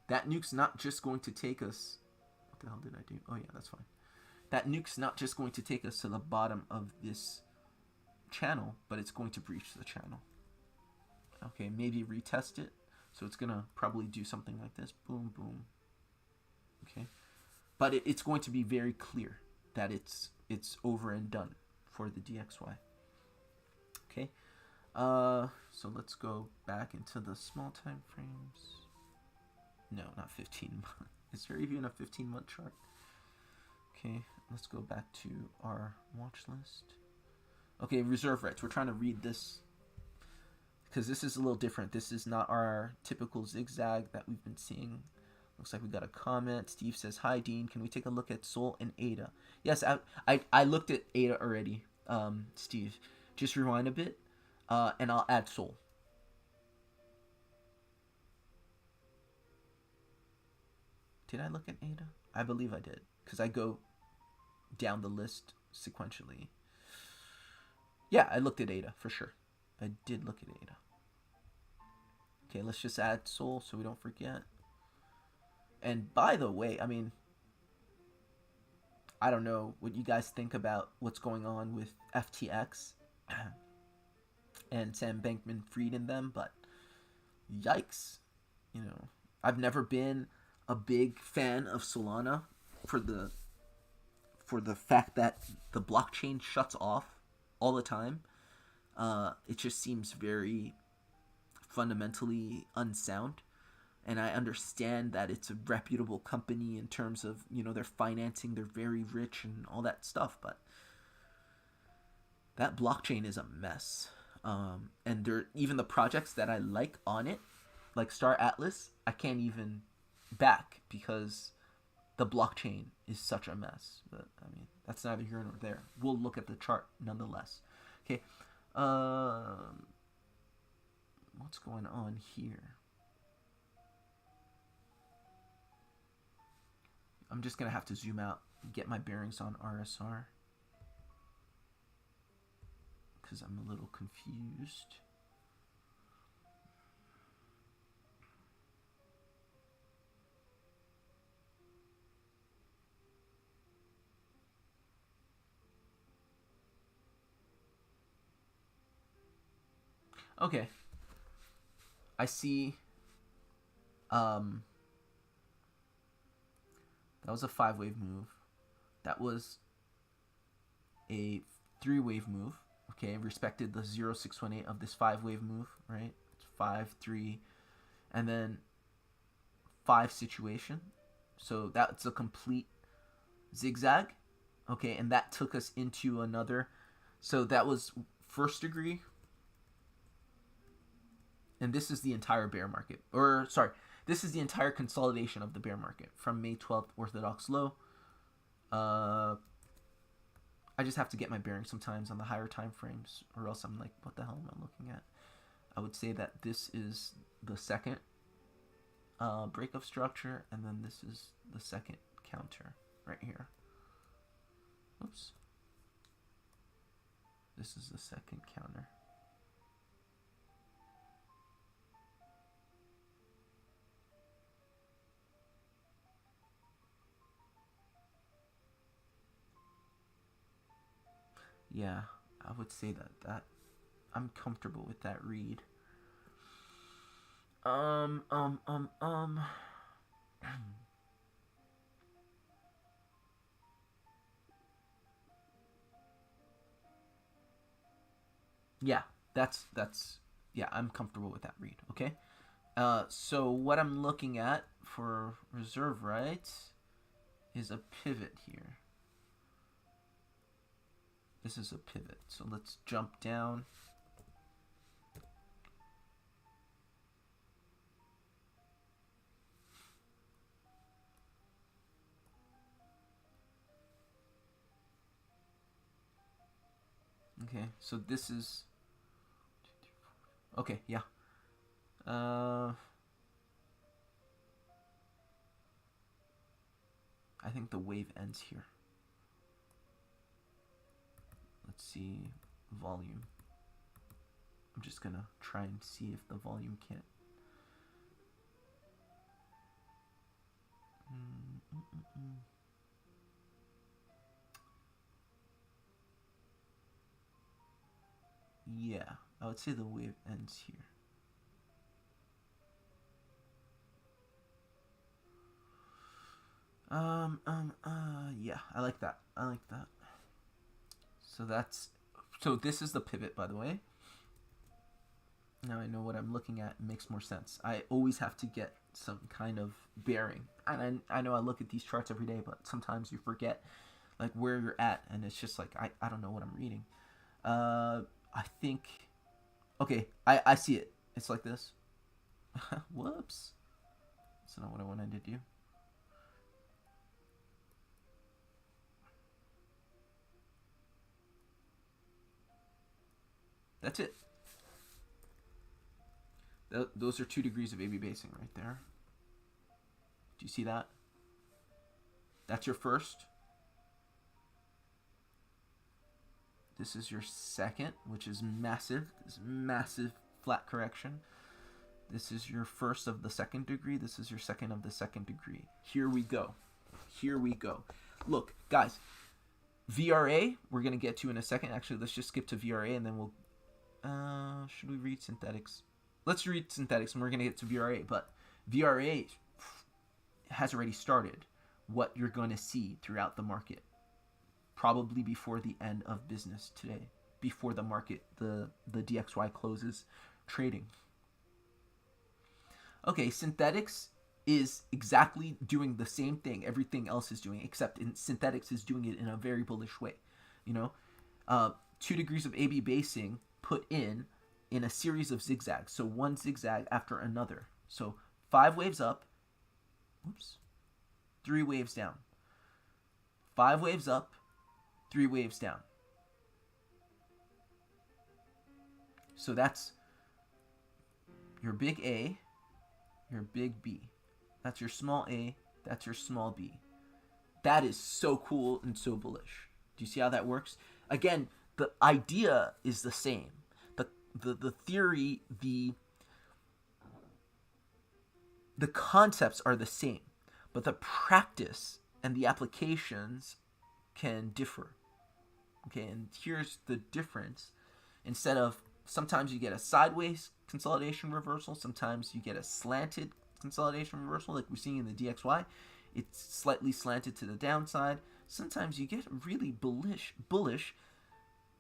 that nuke's not just going to take us... What the hell did I do? Oh yeah, that's fine. That nuke's not just going to take us to the bottom of this channel, but it's going to breach the channel. Okay, maybe retest it. So it's going to probably do something like this. Boom, boom. Okay. But it's going to be very clear that it's over and done for the DXY. Okay. So let's go back into the small time frames. No, not 15 months. Is there even a 15-month chart? Okay, let's go back to our watch list. Okay, reserve rights. We're trying to read this because this is a little different. This is not our typical zigzag that we've been seeing. Looks like we got a comment. Steve says, "Hi, Dean. Can we take a look at Sol and ADA?" Yes, I looked at ADA already, Steve. Just rewind a bit, and I'll add Sol. Did I look at ADA? I believe I did, because I go down the list sequentially. Yeah, I looked at ADA for sure. I did look at ADA. Okay, let's just add Sol so we don't forget. And by the way, I mean, I don't know what you guys think about what's going on with FTX and Sam Bankman-Fried and them, but yikes. You know, I've never been a big fan of Solana for the fact that the blockchain shuts off all the time. It just seems very fundamentally unsound. And I understand that it's a reputable company in terms of, you know, their financing, they're very rich and all that stuff, but that blockchain is a mess. And even the projects that I like on it, like Star Atlas, I can't even back because the blockchain is such a mess. But I mean, that's neither here nor there. We'll look at the chart nonetheless. Okay. What's going on here? I'm just going to have to zoom out and get my bearings on RSR because I'm a little confused. Okay. I see that was a 5-wave move. That was a 3-wave move. Okay, respected the 0.618 of this 5-wave move, right? It's 5, 3, and then 5 situation. So that's a complete zigzag. Okay, and that took us into another. So that was first degree. And this is the entire bear market. Or, sorry, this is the entire consolidation of the bear market from May 12th orthodox low. I just have to get my bearings sometimes on the higher time frames, or else I'm like, what the hell am I looking at? I would say that this is the second break of structure, and then this is the second counter right here. Oops. This is the second counter. Yeah, I would say that I'm comfortable with that read. Um, um, um, um. Yeah, that's yeah, I'm comfortable with that read. Okay. So what I'm looking at for reserve rights is a pivot here. This is a pivot. So let's jump down. Okay, so this is okay. Yeah. Uh, I think the wave ends here. Let's see volume. I'm just gonna try and see if the volume can't. Yeah, I would say the wave ends here. Yeah, I like that. I like that. So that's so this is the pivot, by the way. Now I know what I'm looking at. It makes more sense. I always have to get some kind of bearing. And I know I look at these charts every day, but sometimes you forget like where you're at, and it's just like I don't know what I'm reading. I think okay, I see it. It's like this. Whoops. That's not what I wanted to do. That's it. Those are 2 degrees of AB basing right there. Do you see that? That's your first. This is your second, which is massive. This massive flat correction. This is your first of the second degree. This is your second of the second degree. Here we go. Here we go. Look, guys, VRA, we're going to get to in a second. Actually, let's just skip to VRA and then we'll. Should we read synthetics? Let's read synthetics and we're going to get to VRA. But VRA has already started what you're going to see throughout the market. Probably before the end of business today. Before the market, the DXY closes trading. Okay, synthetics is exactly doing the same thing everything else is doing, except in synthetics is doing it in a very bullish way. You know, 2 degrees of AB basing put in a series of zigzags. So one zigzag after another. So 5 waves up. Oops. 3 waves down. 5 waves up. 3 waves down. So that's your big A, your big B. That's your small a, that's your small b. That is so cool and so bullish. Do you see how that works? Again, the idea is the same. The theory, the concepts are the same, but the practice and the applications can differ. Okay, and here's the difference. Instead of sometimes you get a sideways consolidation reversal, sometimes you get a slanted consolidation reversal like we're seeing in the DXY. It's slightly slanted to the downside. Sometimes you get really bullish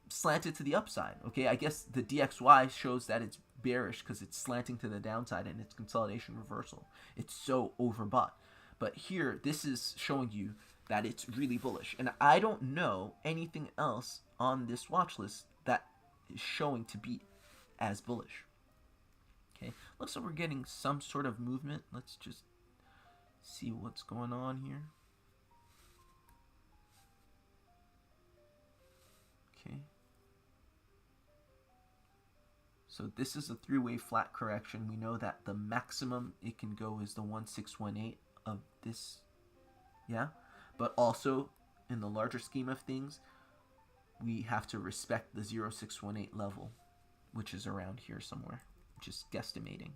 slanted to the upside. Okay, I guess the DXY shows that it's bearish because it's slanting to the downside and it's consolidation reversal. It's so overbought. But here, this is showing you that it's really bullish. And I don't know anything else on this watch list that is showing to be as bullish. Okay, looks like we're getting some sort of movement. Let's just see what's going on here. Okay. So this is a 3-way flat correction. We know that the maximum it can go is the 1618 of this. Yeah. But also, in the larger scheme of things, we have to respect the 0618 level, which is around here somewhere, just guesstimating.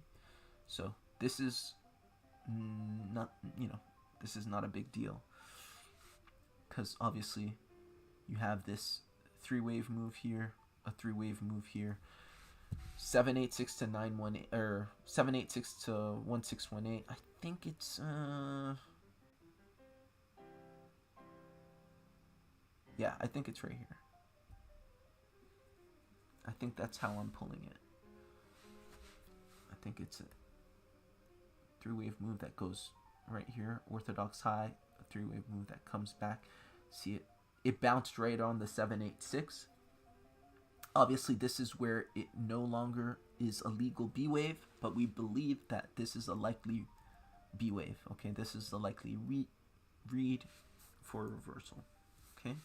So this is not, this is not a big deal because obviously you have this 3-wave move here, a 3-wave move here. 786 to 918, or 786 to 1618. I think it's yeah, I think it's right here. I think that's how I'm pulling it. I think it's a 3-wave move that goes right here, orthodox high, a 3-wave move that comes back. See it bounced right on the 786. Obviously, this is where it no longer is a legal B wave, but we believe that this is a likely B wave. Okay, this is a likely read for reversal. Okay.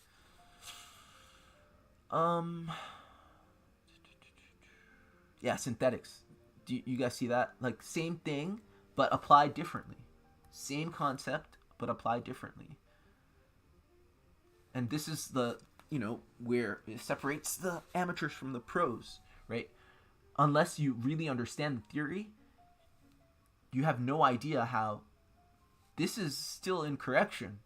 Yeah, synthetics. Do you guys see that? Like, same thing, but applied differently. Same concept, but applied differently. And this is the, where it separates the amateurs from the pros, right? Unless you really understand the theory, you have no idea how this is still in correction.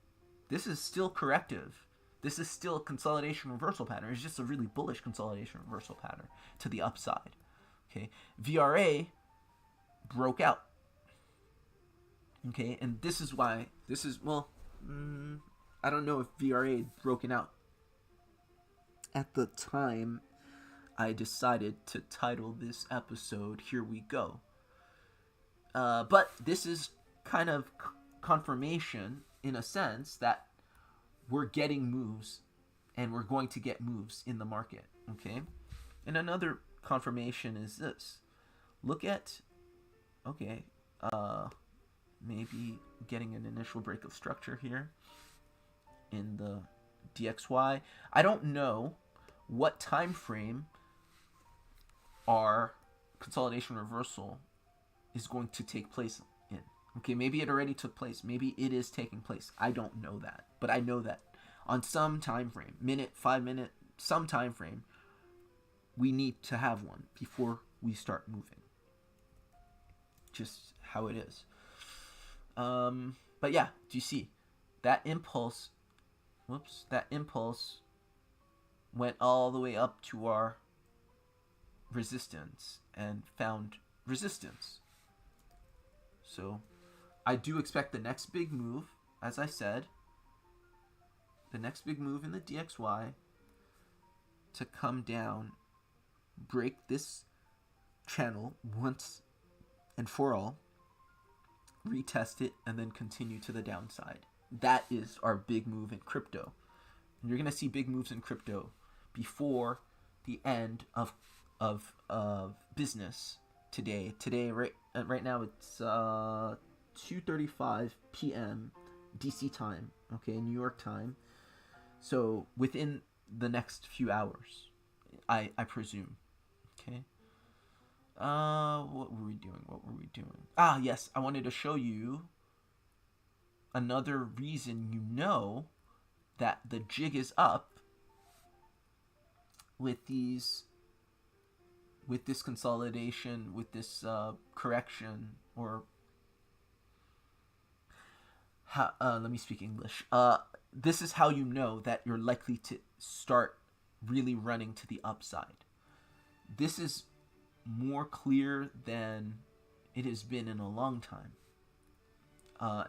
This is still corrective. This is still a consolidation reversal pattern. It's just a really bullish consolidation reversal pattern to the upside. Okay, VRA broke out. Okay, and this is why, I don't know if VRA had broken out at the time I decided to title this episode Here We Go. But this is kind of confirmation, in a sense, that we're getting moves and we're going to get moves in the market. Okay, and another confirmation is this. Look at, maybe getting an initial break of structure here in the DXY. I don't know what time frame our consolidation reversal is going to take place in. Okay, maybe it already took place. Maybe it is taking place. I don't know that. But I know that on some time frame, minute, 5 minute, some time frame, we need to have one before we start moving. Just how it is. But yeah, do you see that impulse? That impulse went all the way up to our resistance and found resistance. So I do expect the next big move, as I said, the next big move in the DXY to come down, break this channel once and for all, retest it, and then continue to the downside. That is our big move in crypto. And you're going to see big moves in crypto before the end of business today. Today, right now, it's 2:35 p.m. DC time, okay, New York time. So within the next few hours, I presume, okay. What were we doing? Ah, yes, I wanted to show you another reason that the jig is up with this consolidation, with this correction, or let me speak English. This is how you know that you're likely to start really running to the upside. This is more clear than it has been in a long time.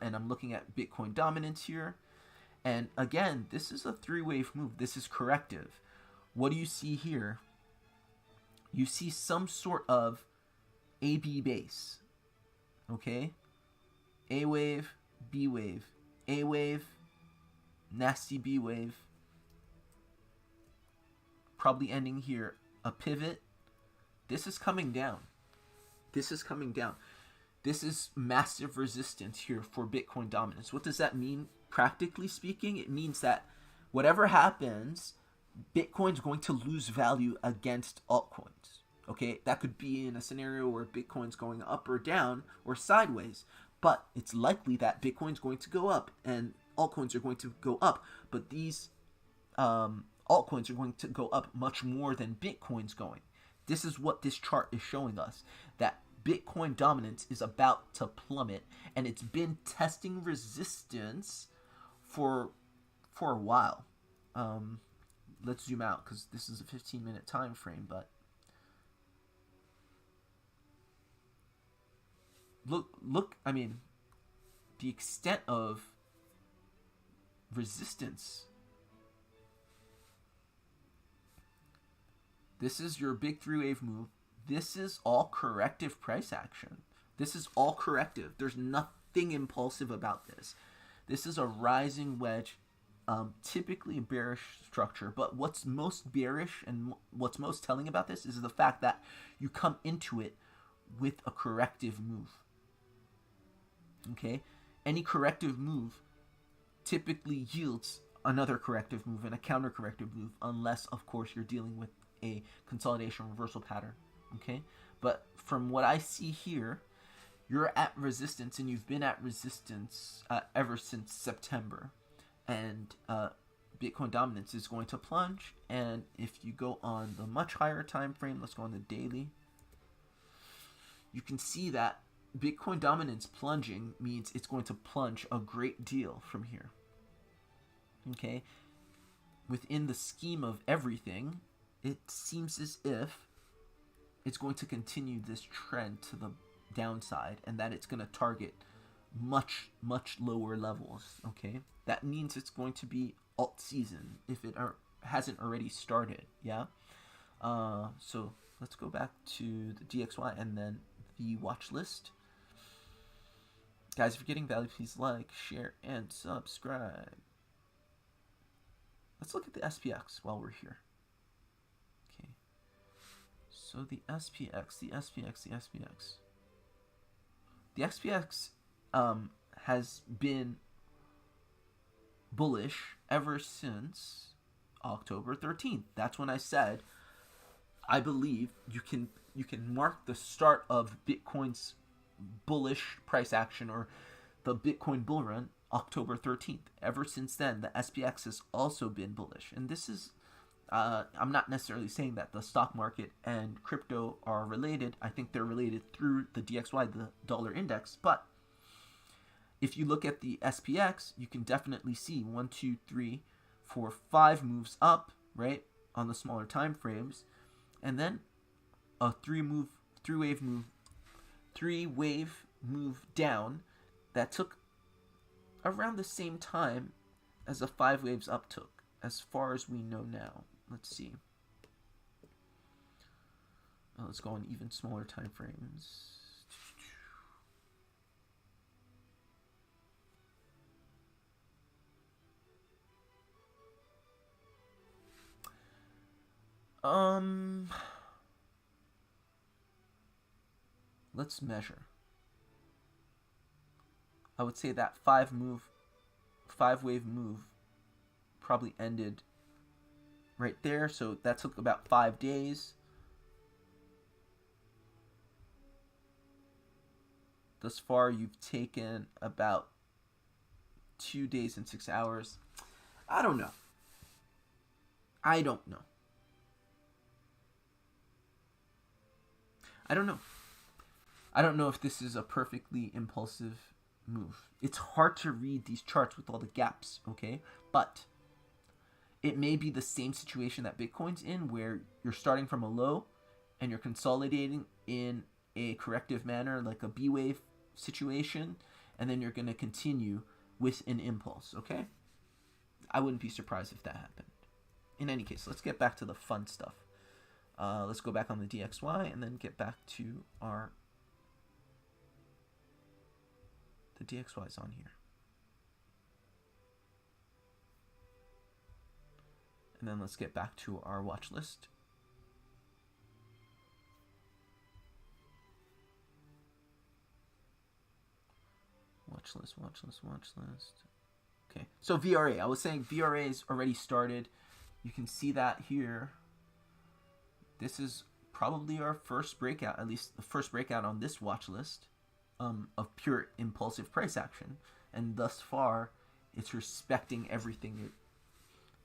And I'm looking at Bitcoin dominance here. And again, this is a 3-wave move. This is corrective. What do you see here? You see some sort of AB base. Okay? A wave, B wave. A wave, nasty B wave. Probably ending here. A pivot. This is coming down. This is massive resistance here for Bitcoin dominance. What does that mean? Practically speaking, it means that whatever happens, Bitcoin's going to lose value against altcoins. Okay, that could be in a scenario where Bitcoin's going up or down or sideways, but it's likely that Bitcoin's going to go up and altcoins are going to go up. But these altcoins are going to go up much more than Bitcoin's going. This is what this chart is showing us, that Bitcoin dominance is about to plummet, and it's been testing resistance for a while. let's zoom out because this is a 15-minute time frame. But look. I mean, the extent of resistance. This is your big three-wave move. This is all corrective price action. This is all corrective. There's nothing impulsive about this. This is a rising wedge, typically a bearish structure. But what's most bearish and what's most telling about this is the fact that you come into it with a corrective move. Okay? Any corrective move typically yields another corrective move and a counter corrective move, unless, of course, you're dealing with a consolidation reversal pattern. Okay? But from what I see here, you're at resistance, and you've been at resistance ever since September. And Bitcoin dominance is going to plunge. And if you go on the much higher time frame, let's go on the daily, you can see that Bitcoin dominance plunging means it's going to plunge a great deal from here. Okay? Within the scheme of everything, it seems as if it's going to continue this trend to the downside, and that it's going to target much lower levels. Okay, that means it's going to be alt season if it hasn't already started. Yeah. So let's go back to the DXY and then the watch list. Guys, if you're getting value, please like, share, and subscribe. Let's look at the SPX while we're here. Okay. So the SPX. The SPX has been bullish ever since October 13th. That's when I said I believe you can mark the start of Bitcoin's bullish price action, or the Bitcoin bull run, October 13th. Ever since then, the SPX has also been bullish. And this is, I'm not necessarily saying that the stock market and crypto are related. I think they're related through the DXY, the dollar index. But if you look at the SPX, you can definitely see 1, 2, 3, 4, 5 moves up, right, on the smaller time frames. And then a three-wave move down that took around the same time as the 5 waves up took, as far as we know now. Let's see. Let's go on even smaller time frames. Let's measure. I would say that 5-wave move probably ended right there. So that took about 5 days. Thus far, you've taken about 2 days and 6 hours. I don't know. I don't know if this is a perfectly impulsive move. It's hard to read these charts with all the gaps, okay? But it may be the same situation that Bitcoin's in, where you're starting from a low and you're consolidating in a corrective manner, like a B-wave situation, and then you're going to continue with an impulse, okay? I wouldn't be surprised if that happened. In any case, let's get back to the fun stuff. Let's go back on the DXY and then get back to the DXY is on here. And then let's get back to our watch list. Watch list. Okay, so VRA. I was saying VRA is already started. You can see that here. This is probably our first breakout, at least the first breakout on this watch list, of pure impulsive price action. And thus far, it's respecting everything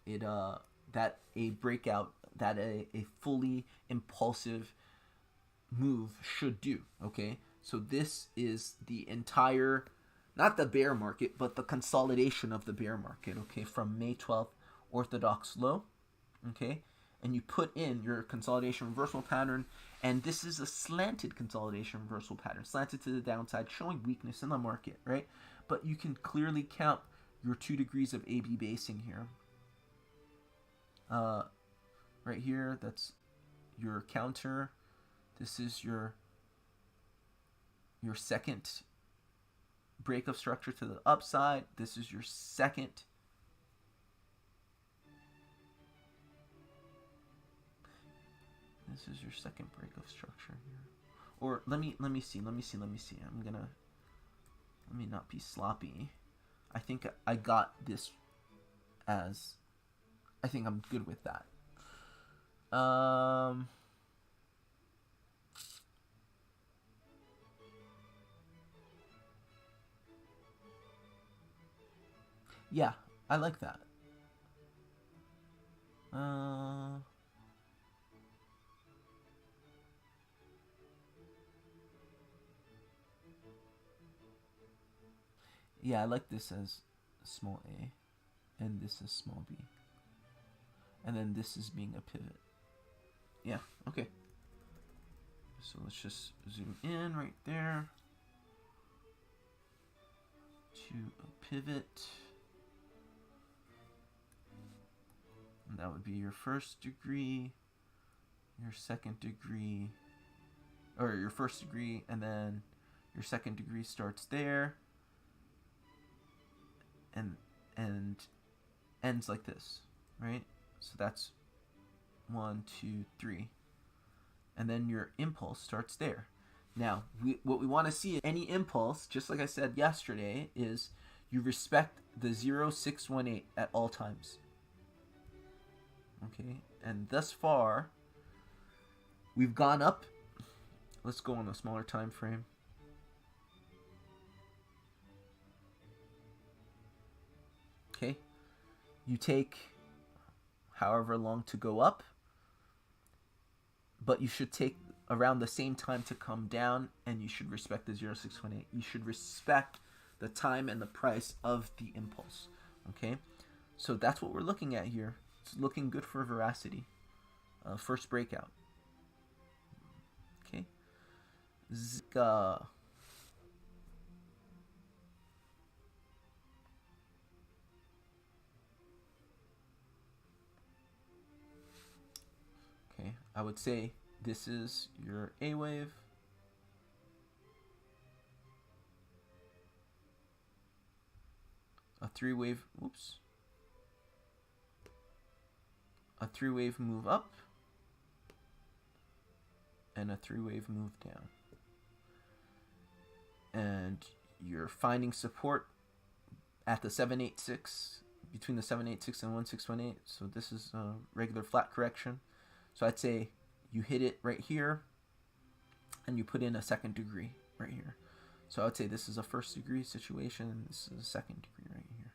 that a breakout, that a fully impulsive move should do. Okay, so this is the entire, not the bear market, but the consolidation of the bear market. Okay, from May 12th orthodox low okay, and you put in your consolidation reversal pattern, and this is a slanted consolidation reversal pattern, slanted to the downside, showing weakness in the market, right? But you can clearly count your 2 degrees of AB basing here. Right here, that's your counter. This is your second break of structure to the upside. This is your second break of structure here. Or let me see. I'm gonna, let me not be sloppy. I think I got this as, I think I'm good with that. Yeah, I like that. Yeah, I like this as small a, and this is small b, and then this is being a pivot. Yeah, okay. So let's just zoom in right there to a pivot. And that would be your first degree, your second degree, or your first degree, and then your second degree starts there and ends like this, right? So that's 1, 2, 3. And then your impulse starts there. Now, what we want to see is any impulse, just like I said yesterday, is you respect the 0,618 at all times. Okay, and thus far, we've gone up. Let's go on a smaller time frame. Okay, you take however long to go up, but you should take around the same time to come down, and you should respect the 0,618. You should respect the time and the price of the impulse. Okay, so that's what we're looking at here. It's looking good for veracity. First breakout. Okay. Zika. Okay, I would say this is your A wave. A 3-wave, oops. A 3-wave move up and a 3-wave move down. And you're finding support at the 786, between the 786 and 1618. So this is a regular flat correction. So I'd say you hit it right here and you put in a second degree right here. So I would say this is a first degree situation and this is a second degree right here.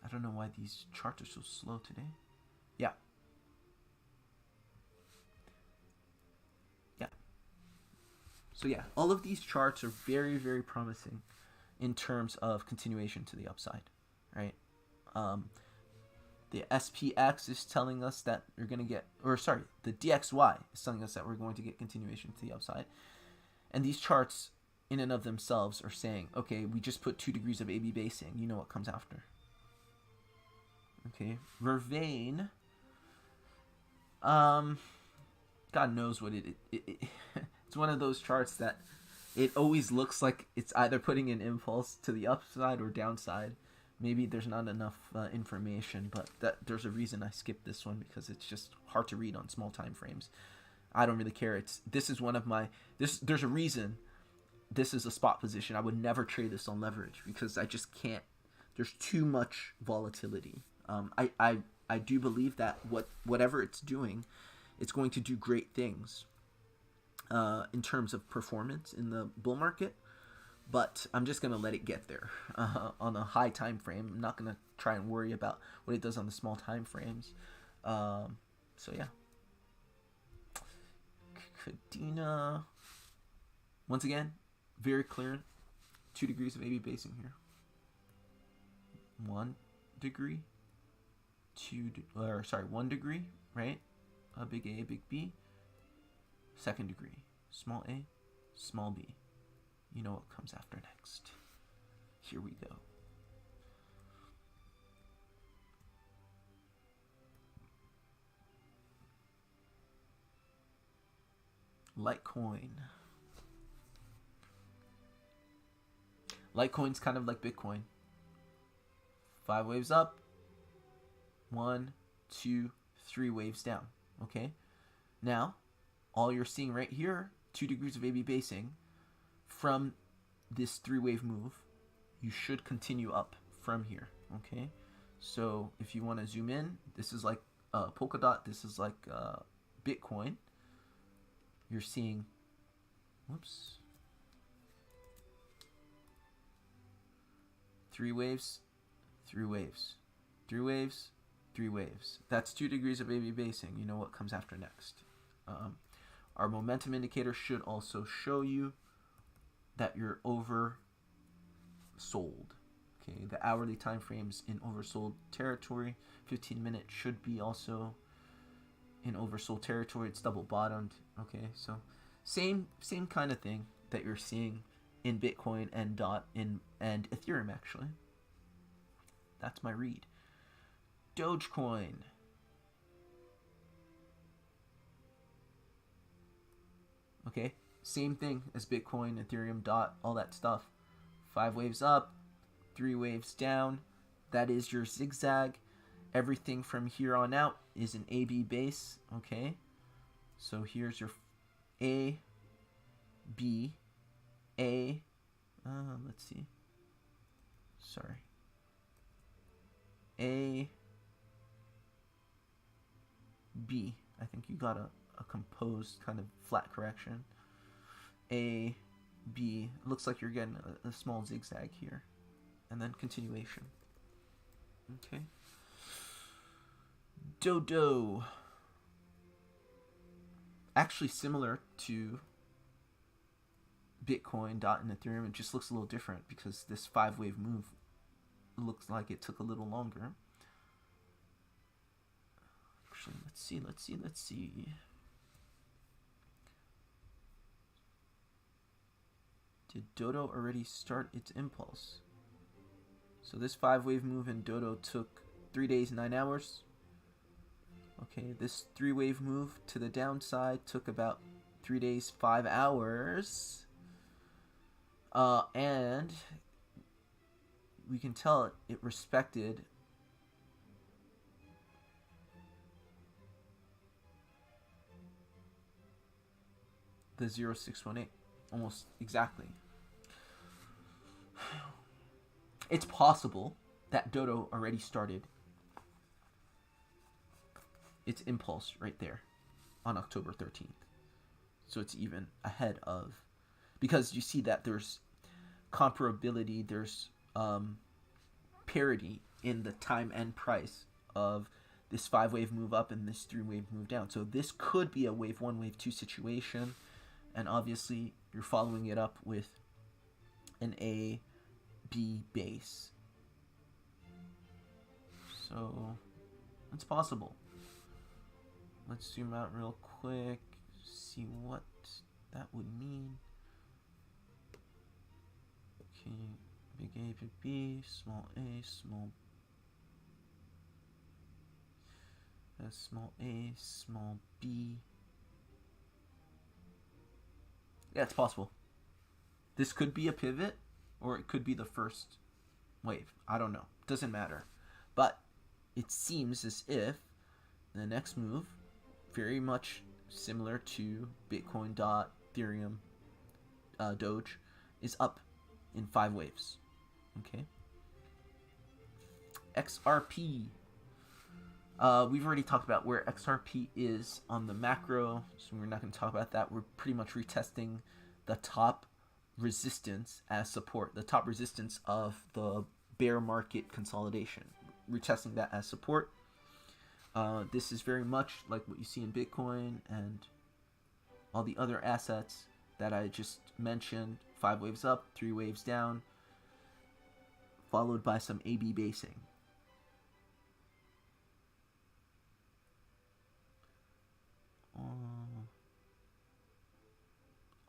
I don't know why these charts are so slow today. Yeah. Yeah. So yeah, all of these charts are very, very promising in terms of continuation to the upside, right? The SPX is telling us that you're going to get, or sorry, the DXY is telling us that we're going to get continuation to the upside. And these charts in and of themselves are saying, okay, we just put 2 degrees of AB basing. You know what comes after. Okay, Vervain. God knows what it's one of those charts that it always looks like it's either putting an impulse to the upside or downside. Maybe there's not enough information, but there's a reason I skipped this one because it's just hard to read on small time frames. I don't really care. This is one of my there's a reason this is a spot position. I would never trade this on leverage because I just can't. There's too much volatility. I do believe that whatever it's doing, it's going to do great things in terms of performance in the bull market. But I'm just going to let it get there on a high time frame. I'm not going to try and worry about what it does on the small time frames. So yeah. Kadena. Once again, very clear. 2 degrees of AB basing here. 1 degree, 1 degree, right? A big A, big B. Second degree, small a, small b. You know what comes after next. Here we go. Litecoin. Litecoin's kind of like Bitcoin. 5 waves up. 1, 2, 3 waves down. Okay? Now, all you're seeing right here, 2 degrees of AB basing. From this 3-wave move, you should continue up from here. Okay? So, if you want to zoom in, this is like Polkadot. This is like Bitcoin. You're seeing, whoops, 3 waves, 3 waves, 3 waves, 3 waves. That's 2 degrees of AB basing. You know what comes after next. Our momentum indicator should also show you that you're oversold. Okay, the hourly time frames in oversold territory. 15-minute should be also in oversold territory. It's double bottomed. Okay, so same kind of thing that you're seeing in Bitcoin and and Ethereum actually. That's my read. Dogecoin. Okay, same thing as Bitcoin, Ethereum, DOT, all that stuff. 5 waves up, 3 waves down. That is your zigzag. Everything from here on out is an AB base. Okay, so here's your A, B, A. Let's see. Sorry. A, B. I think you got a composed kind of flat correction. A, B. It looks like you're getting a small zigzag here. And then continuation. Okay. Dodo. Actually similar to Bitcoin, DOT, and Ethereum. It just looks a little different because this 5-wave move looks like it took a little longer. Actually, let's see. Did Dodo already start its impulse? So this 5-wave move in Dodo took 3 days, 9 hours. Okay, this 3-wave move to the downside took about 3 days, 5 hours. And we can tell it respected the 0618 almost exactly. It's possible that Dodo already started its impulse right there on October 13th. So it's even ahead of, because you see that there's comparability, there's parity in the time and price of this 5-wave move up and this 3-wave move down. So this could be a wave 1, wave 2 situation. And obviously you're following it up with an A, B base. So it's possible. Let's zoom out real quick, see what that would mean. Okay, big A, big B, small a, small a, small b. Yeah, it's possible. This could be a pivot, or it could be the first wave. I don't know. Doesn't matter. But it seems as if the next move, very much similar to Bitcoin, DOT, Ethereum, Doge, is up in 5 waves. Okay. XRP. We've already talked about where XRP is on the macro, so we're not going to talk about that. We're pretty much retesting the top resistance as support, the top resistance of the bear market consolidation. Retesting that as support. This is very much like what you see in Bitcoin and all the other assets that I just mentioned. 5 waves up, 3 waves down. followed by some AB basing.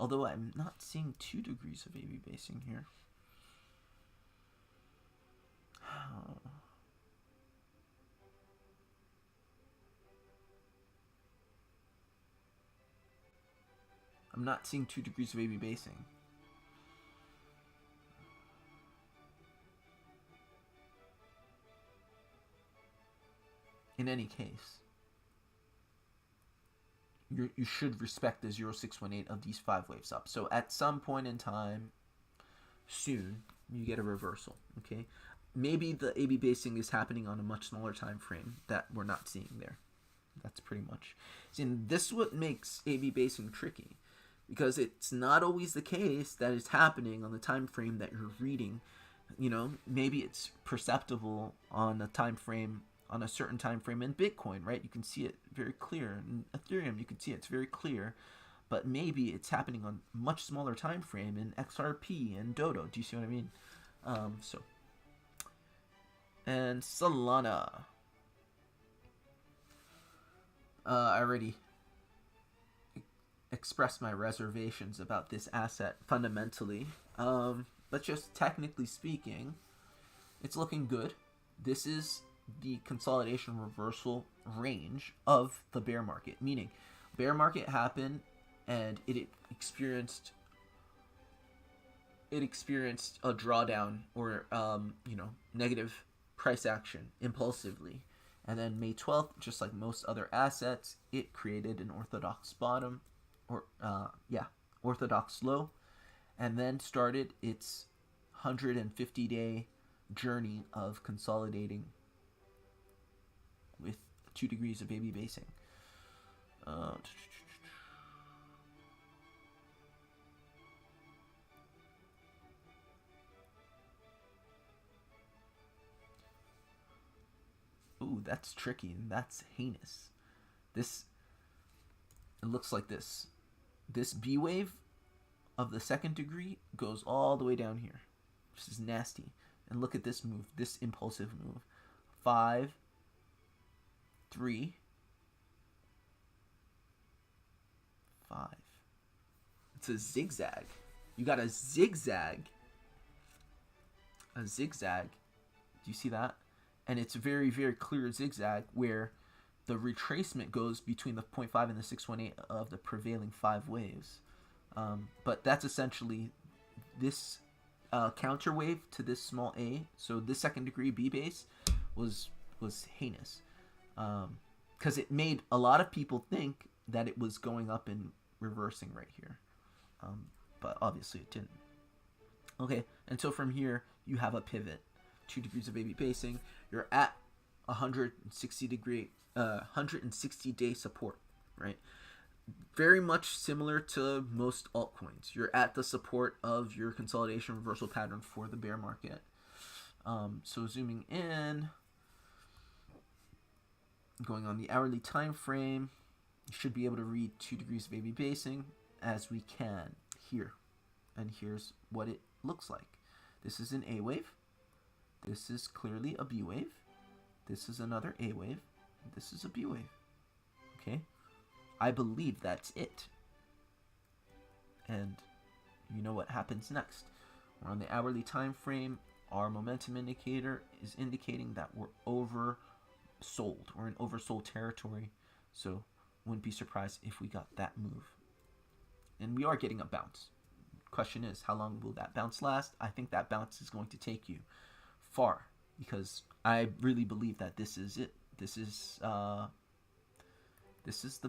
Although I'm not seeing 2 degrees of AB basing here. I'm not seeing 2 degrees of AB basing. In any case, you should respect the 0618 of these 5 waves up. So at some point in time, soon, you get a reversal, okay? Maybe the AB basing is happening on a much smaller time frame that we're not seeing there. That's pretty much. See, and this is what makes AB basing tricky, because it's not always the case that it's happening on the time frame that you're reading. You know, maybe it's perceptible on a time frame, on a certain time frame in Bitcoin, right? You can see it very clear. In Ethereum, you can see it's very clear. But maybe it's happening on much smaller time frame in XRP and Dodo. Do you see what I mean? And Solana. I already expressed my reservations about this asset fundamentally. But just technically speaking, it's looking good. This is the consolidation reversal range of the bear market, meaning bear market happened and it experienced a drawdown or negative price action impulsively, and then May 12th, just like most other assets, it created an orthodox bottom, or orthodox low, and then started its 150-day journey of consolidating with 2 degrees of AB basing. Ooh, that's tricky and that's heinous. It looks like this. This B wave of the 2nd degree goes all the way down here. This is nasty. And look at this move, this impulsive move. 5, 3, 5. It's a zigzag. You got a zigzag. A zigzag. Do you see that? And it's a very, very clear zigzag where the retracement goes between the 0.5 and the 618 of the prevailing 5 waves. But that's essentially this counter wave to this small a. So this 2nd degree B base was heinous. Because it made a lot of people think that it was going up and reversing right here. But obviously it didn't. Okay, and so from here you have a pivot. 2 degrees of AB basing. You're at 160 day support, right? Very much similar to most altcoins. You're at the support of your consolidation reversal pattern for the bear market. So zooming in, going on the hourly time frame, you should be able to read 2 degrees of AB basing as we can here. And here's what it looks like. This is an A wave. This is clearly a B wave. This is another A wave. This is a B wave. Okay? I believe that's it. And you know what happens next. We're on the hourly time frame. Our momentum indicator is indicating that we're oversold. We're in oversold territory. So wouldn't be surprised if we got that move. And we are getting a bounce. Question is, how long will that bounce last? I think that bounce is going to take you far, because I really believe that this is it. This is the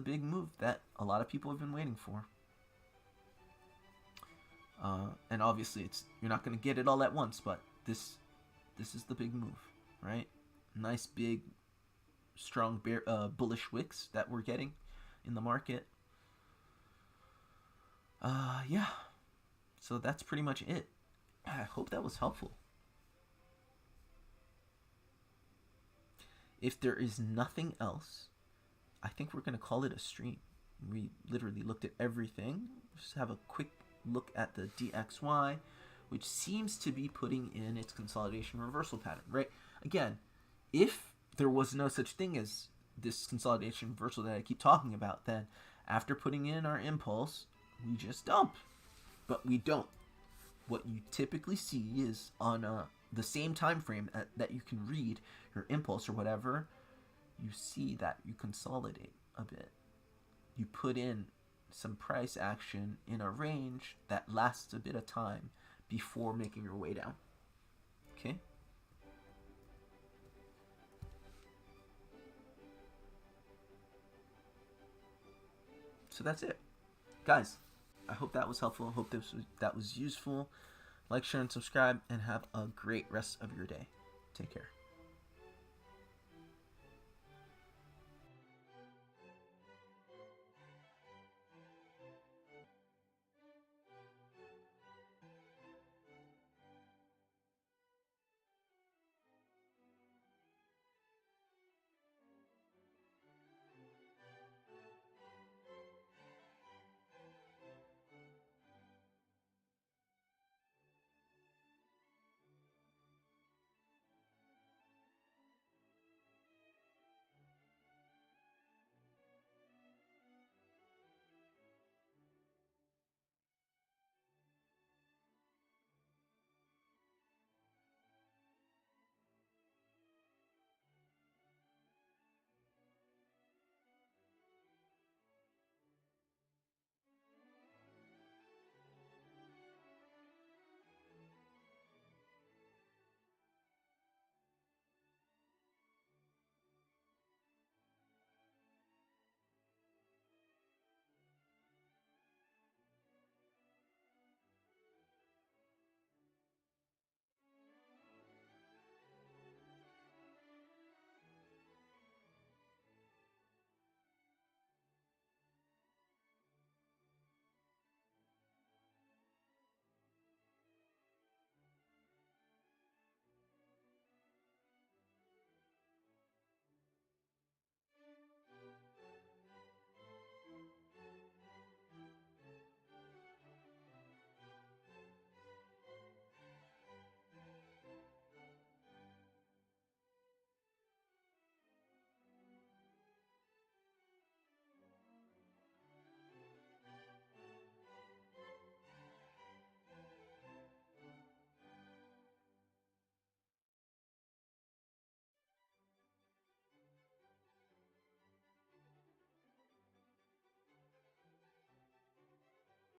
big move that a lot of people have been waiting for. And obviously, you're not going to get it all at once, but this is the big move, right? Nice big, strong bullish wicks that we're getting in the market. Yeah. So that's pretty much it. I hope that was helpful. If there is nothing else, I think we're going to call it a stream. We literally looked at everything. Just have a quick look at the DXY. which seems to be putting in its consolidation reversal pattern, right? Again, if there was no such thing as this consolidation reversal that I keep talking about, then after putting in our impulse, we just dump. But we don't. What you typically see is on the same time frame that you can read your impulse or whatever, you see that you consolidate a bit. You put in some price action in a range that lasts a bit of time before making your way down. Okay? So that's it. Guys, I hope that was helpful. I hope that was useful. Like, share, and subscribe, and have a great rest of your day. Take care.